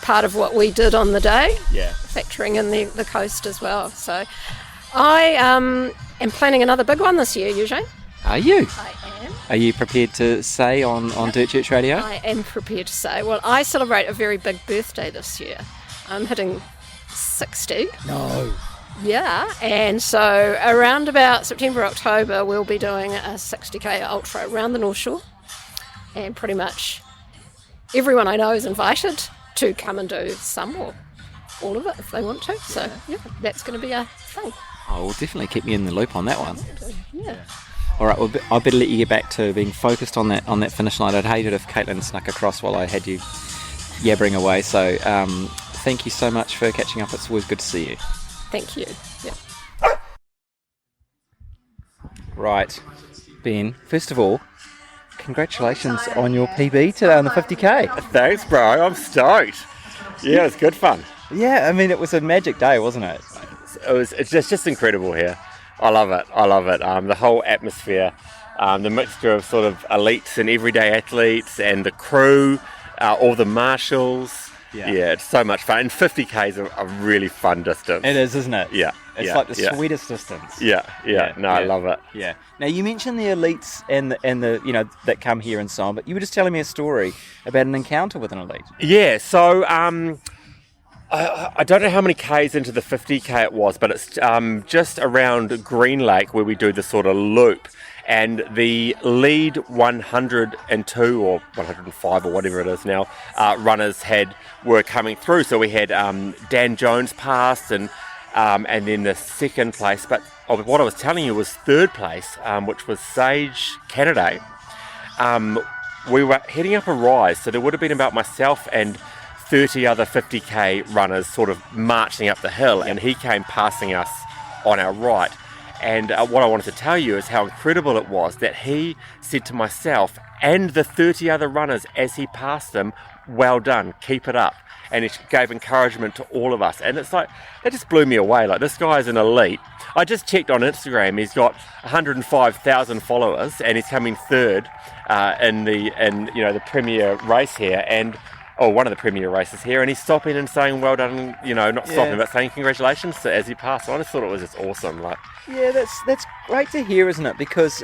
S8: part of what we did on the day. Factoring in the coast as well. So I am planning another big one this year, Eugene.
S2: Are you?
S8: I am.
S2: Are you prepared to say on Dirt Church Radio?
S8: I am prepared to say. Well, I celebrate a very big birthday this year. I'm hitting 60.
S2: No.
S8: Yeah, and so around about September, October, we'll be doing a 60k ultra around the North Shore, and pretty much everyone I know is invited to come and do some or all of it if they want to. So that's going to be a thing.
S2: Oh, well, definitely keep me in the loop on that one.
S8: Yeah.
S2: All right, well, I better let you get back to being focused on that finish line. I'd hate it if Caitlin snuck across while I had you yabbering away. So thank you so much for catching up. It's always good to see you.
S8: Thank you. Yeah.
S2: Right, Ben, first of all, congratulations on your PB today on the 50k.
S10: Thanks, bro. I'm stoked. Yeah, it was good fun.
S2: Yeah, I mean, it was a magic day, wasn't it?
S10: It's just incredible here. I love it. The whole atmosphere, the mixture of sort of elites and everyday athletes, and the crew, all the marshals. Yeah, it's so much fun. And 50k is a really fun distance.
S2: It is, isn't it?
S10: Yeah.
S2: It's like the sweetest distance.
S10: I love it.
S2: Yeah. Now, you mentioned the elites and the that come here and so on, but you were just telling me a story about an encounter with an elite.
S10: Yeah, so I don't know how many Ks into the 50k it was, but it's just around Green Lake where we do the sort of loop. And the lead 102 or 105 or whatever it is now, runners were coming through. So we had Dan Jones passed, and then the second place. But what I was telling you was third place, which was Sage Canaday. We were heading up a rise, so there would have been about myself and 30 other 50k runners sort of marching up the hill, and he came passing us on our right. And what I wanted to tell you is how incredible it was that he said to myself and the 30 other runners as he passed them, "Well done, keep it up." And it gave encouragement to all of us. And it's like, that just blew me away. Like, this guy is an elite. I just checked on Instagram. He's got 105,000 followers, and he's coming third in the premier race here. And one of the premier races here, and he's stopping and saying well done, not stopping but saying congratulations as he passed on. I just thought it was just awesome.
S2: Yeah, that's great to hear, isn't it? Because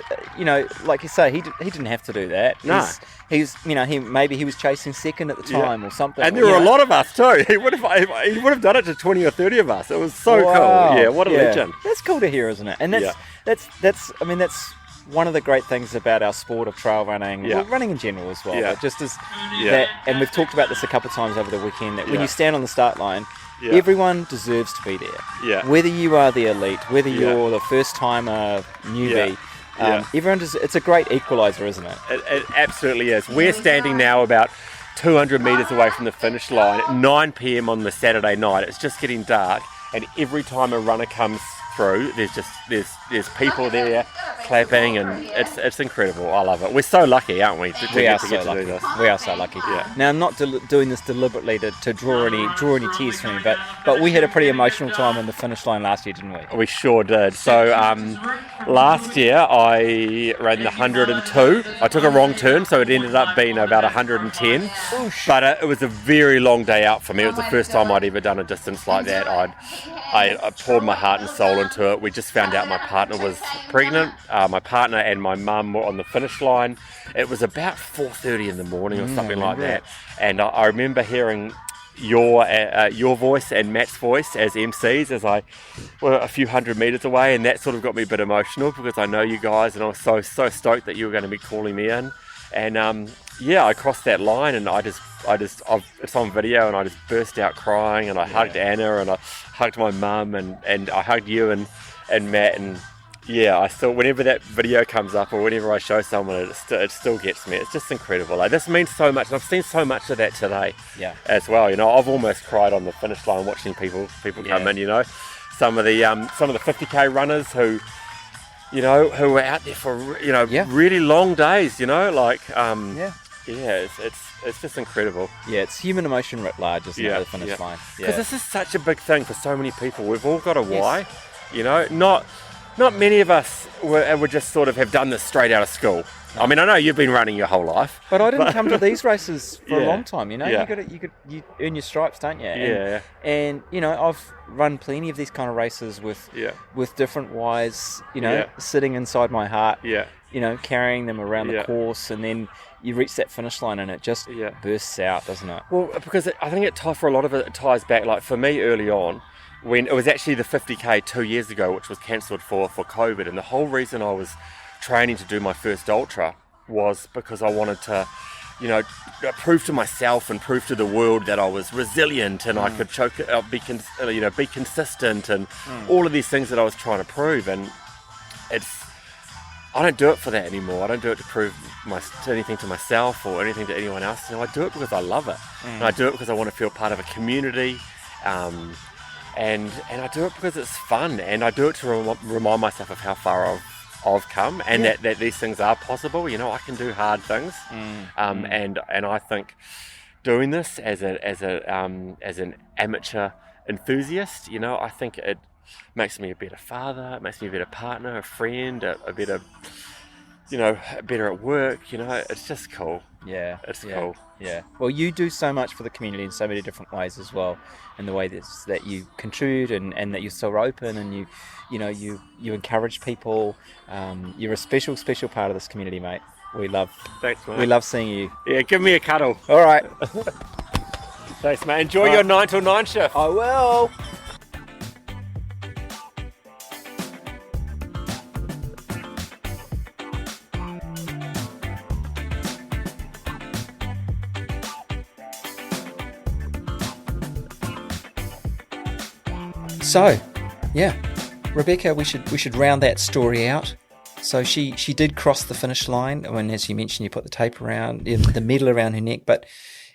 S2: like you say, he didn't have to do that.
S10: No.
S2: Maybe he was chasing second at the time or something.
S10: And there were a lot of us too. He would have done it to 20 or 30 of us. It was so cool. Yeah, what a legend.
S2: That's cool to hear, isn't it? And that's one of the great things about our sport of trail running, well, running in general as well.
S10: Yeah.
S2: But just as that, and we've talked about this a couple of times over the weekend, that when you stand on the start line, everyone deserves to be there.
S10: Yeah.
S2: Whether you are the elite, whether you're the first timer newbie, everyone does. It's a great equaliser, isn't it?
S10: It absolutely is. We're standing now about 200 metres away from the finish line at 9 p.m. on the Saturday night. It's just getting dark, and every time a runner comes through, there's people there clapping, and it's incredible. I love it. We're so lucky, aren't we?
S2: We are so lucky. We are so lucky.
S10: Yeah.
S2: Now, I'm not doing this deliberately to draw any tears from me, but we had a pretty emotional time on the finish line last year, didn't we?
S10: We sure did. So last year I ran the 102. I took a wrong turn, so it ended up being about 110. But it was a very long day out for me. It was the first time I'd ever done a distance like that. I poured my heart and soul into it. We just found out my partner was pregnant. My partner and my mum were on the finish line. It was about 4:30 in the morning or something like that. And I remember hearing your voice and Matt's voice as MCs as I were a few hundred metres away, and that sort of got me a bit emotional because I know you guys, and I was so stoked that you were going to be calling me in. And I crossed that line, and it's on video, and I just burst out crying, and I hugged Anna, and I hugged my mum, and I hugged you and Matt, and I still, whenever that video comes up or whenever I show someone it still gets me. It's just incredible. Like, this means so much, and I've seen so much of that today as well. I've almost cried on the finish line watching people come in. Some of the 50k runners who were out there for really long days. It's just incredible.
S2: Yeah, it's human emotion writ large, isn't it, the finish line?
S10: Because this is such a big thing for so many people. We've all got a why. Not many of us would just sort of have done this straight out of school. I mean, I know you've been running your whole life,
S2: but I didn't come to these races for a long time. You earn your stripes, don't you? And I've run plenty of these kind of races with different whys. Sitting inside my heart. Carrying them around the course, and then you reach that finish line and it just bursts out, doesn't it?
S10: Well, because I think for a lot of it ties back. Like for me, early on, when it was actually the 50k 2 years ago, which was cancelled for COVID, and the whole reason I was training to do my first ultra was because I wanted to, prove to myself and prove to the world that I was resilient and I could be consistent, and all of these things that I was trying to prove. And I don't do it for that anymore. I don't do it to prove anything to myself or anything to anyone else. I do it because I love it, and I do it because I want to feel part of a community. And I do it because it's fun, and I do it to remind myself of how far I've come, and that these things are possible. I can do hard things, and I think doing this as an amateur enthusiast, I think it makes me a better father, it makes me a better partner, a friend, a better, better at work. It's just cool. It's cool.
S2: Yeah. Well, you do so much for the community in so many different ways as well, and the way that you contribute and that you're so open, and you encourage people. You're a special part of this community, mate.
S10: Thanks, mate.
S2: We love seeing you.
S10: Yeah, give me a cuddle.
S2: All right.
S10: Thanks, mate. Enjoy your 9 till 9 shift.
S2: I will. So, Rebecca, we should round that story out. So she did cross the finish line when, as you mentioned, you put the tape around, the medal around her neck, but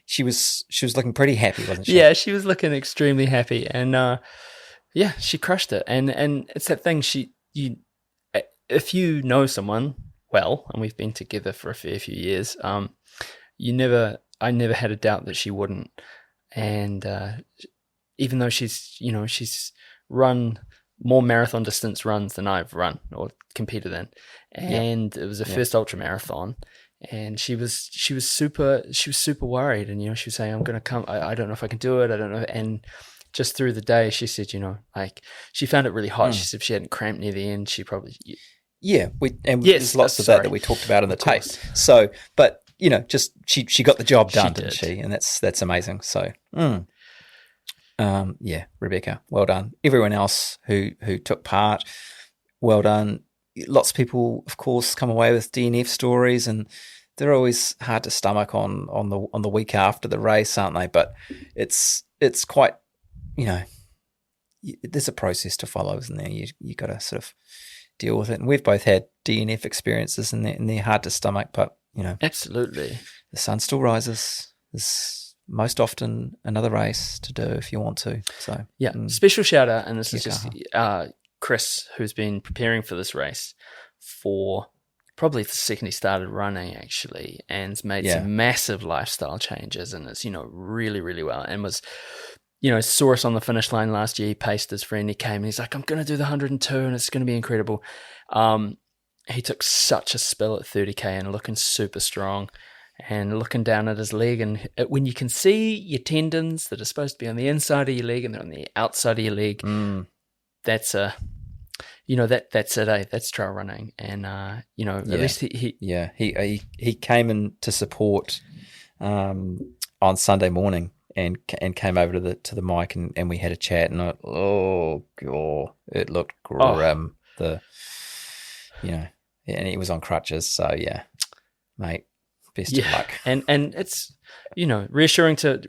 S2: she was looking pretty happy, wasn't she?
S1: Yeah, she was looking extremely happy, and she crushed it. And it's that thing. If you know someone well, and we've been together for a fair few years, I never had a doubt that she wouldn't. And even though she's run more marathon distance runs than I've run or competed in, and it was a first ultra marathon, and she was super worried, and she was saying, I'm gonna come, I don't know if I can do it, I don't know. And just through the day she said, like she found it really hot. She said if she hadn't cramped near the end, she probably
S2: there's lots of that we talked about in the tape. So but just she got the job done, didn't she? And that's amazing. So Rebecca, well done. Everyone else who took part, well done. Lots of people, of course, come away with DNF stories, and they're always hard to stomach on the week after the race, aren't they? But it's quite, there's a process to follow, isn't there? You got to sort of deal with it. And we've both had DNF experiences, and they're hard to stomach, but
S1: absolutely, the
S2: sun still rises. There's most often another race to do if you want to. So
S1: special shout out, and this is just Chris, who's been preparing for this race for probably the second he started running, actually, and made some massive lifestyle changes, and is really, really well, and was saw us on the finish line last year. He paced his friend, he came and he's like, I'm going to do the 102 and it's going to be incredible. He took such a spill at 30k and looking super strong, and looking down at his leg, and when you can see your tendons that are supposed to be on the inside of your leg and they're on the outside of your leg, that's that's it, that's trail running. And at least
S2: he came in to support on Sunday morning and came over to the mic, and we had a chat, and it looked grim. And he was on crutches, so mate, best of luck.
S1: And it's reassuring to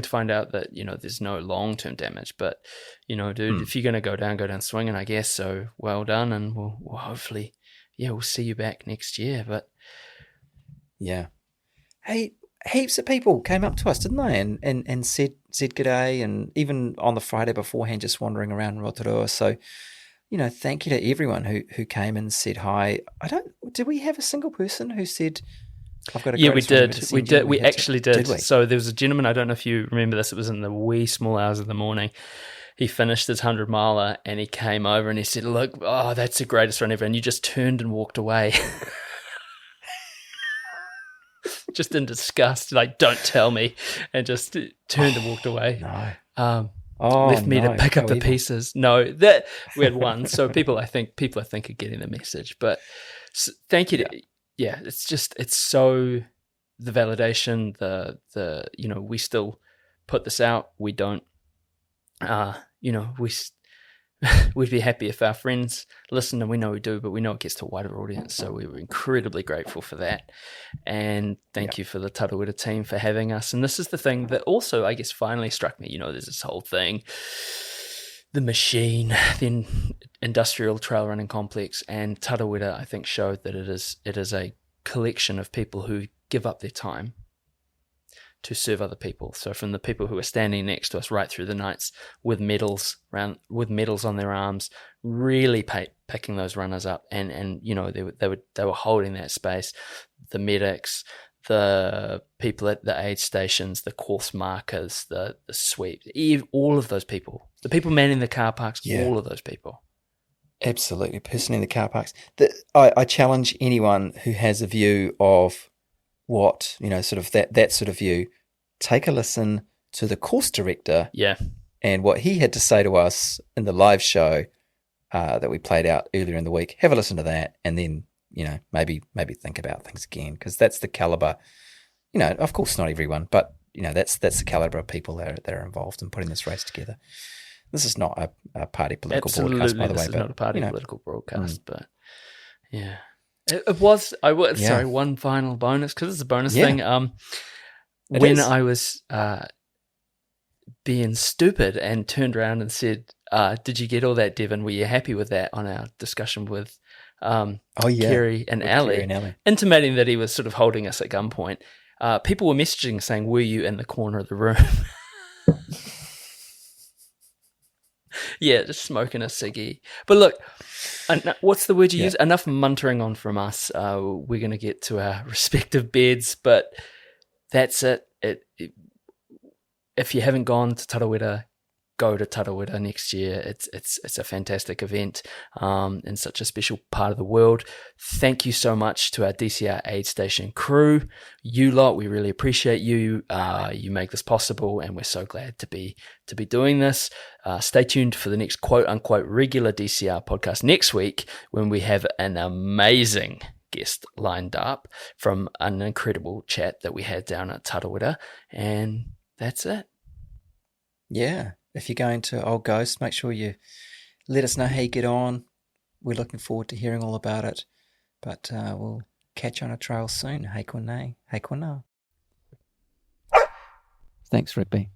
S1: find out that there's no long-term damage, but dude, if you're going to go down swinging, I guess. So well done, and we'll hopefully we'll see you back next year. But
S2: hey, heaps of people came up to us, didn't they, and said g'day, and even on the Friday beforehand, just wandering around Rotorua. So thank you to everyone who came and said hi. Did we have a single person who said, I've got a
S1: we did. We actually did.
S2: Did we?
S1: So there was a gentleman, I don't know if you remember this, it was in the wee small hours of the morning. He finished his 100 miler and he came over and he said, look, that's the greatest run ever. And you just turned and walked away. Just in disgust, like, don't tell me. And just turned and walked away.
S2: No.
S1: Left me to pick up the pieces. No, that we had one. So people, I think, are getting the message. But thank you to it's so the validation, the we still put this out. We don't, we'd be happy if our friends listen, and we know we do, but we know it gets to a wider audience. So we were incredibly grateful for that. And thank you for the Tarawera team for having us. And this is the thing that also, I guess, finally struck me. There's this whole thing, the machine, the industrial trail running complex, and Tarawera, I think, showed that it is a collection of people who give up their time to serve other people. So from the people who are standing next to us right through the nights with medals on their arms, really picking those runners up, and they were holding that space. The medics, the people at the aid stations, the course markers, the sweep, all of those people, the people manning the car parks, all of those people.
S2: Absolutely, person in the car parks. I challenge anyone who has a view of what, sort of that sort of view, take a listen to the course director and what he had to say to us in the live show that we played out earlier in the week. Have a listen to that, and then, maybe think about things again, because that's the caliber, of course not everyone, but, that's the caliber of people that are involved in putting this race together. This is not a party political broadcast, by the way.
S1: This is not a party political broadcast, but it was. Sorry, one final bonus, because it's a bonus thing. When I was being stupid and turned around and said, "Did you get all that, Devon? Were you happy with that?" on our discussion with Kerry and Ali, intimating that he was sort of holding us at gunpoint. People were messaging saying, "Were you in the corner of the room?" Just smoking a ciggy. But look, what's the word you use? Enough muntering on from us. We're going to get to our respective beds, but that's it. If you haven't gone to Tarawera, go to Tarawera next year. It's a fantastic event in such a special part of the world. Thank you so much to our DCR AidStation crew. You lot, we really appreciate you. You make this possible, and we're so glad to be doing this. Stay tuned for the next quote unquote regular DCR podcast next week, when we have an amazing guest lined up from an incredible chat that we had down at Tarawera. And that's it.
S2: Yeah. If you're going to Old Ghost, make sure you let us know how you get on. We're looking forward to hearing all about it. But we'll catch you on a trail soon. Hei kona. Hei kona. Thanks, Rigby.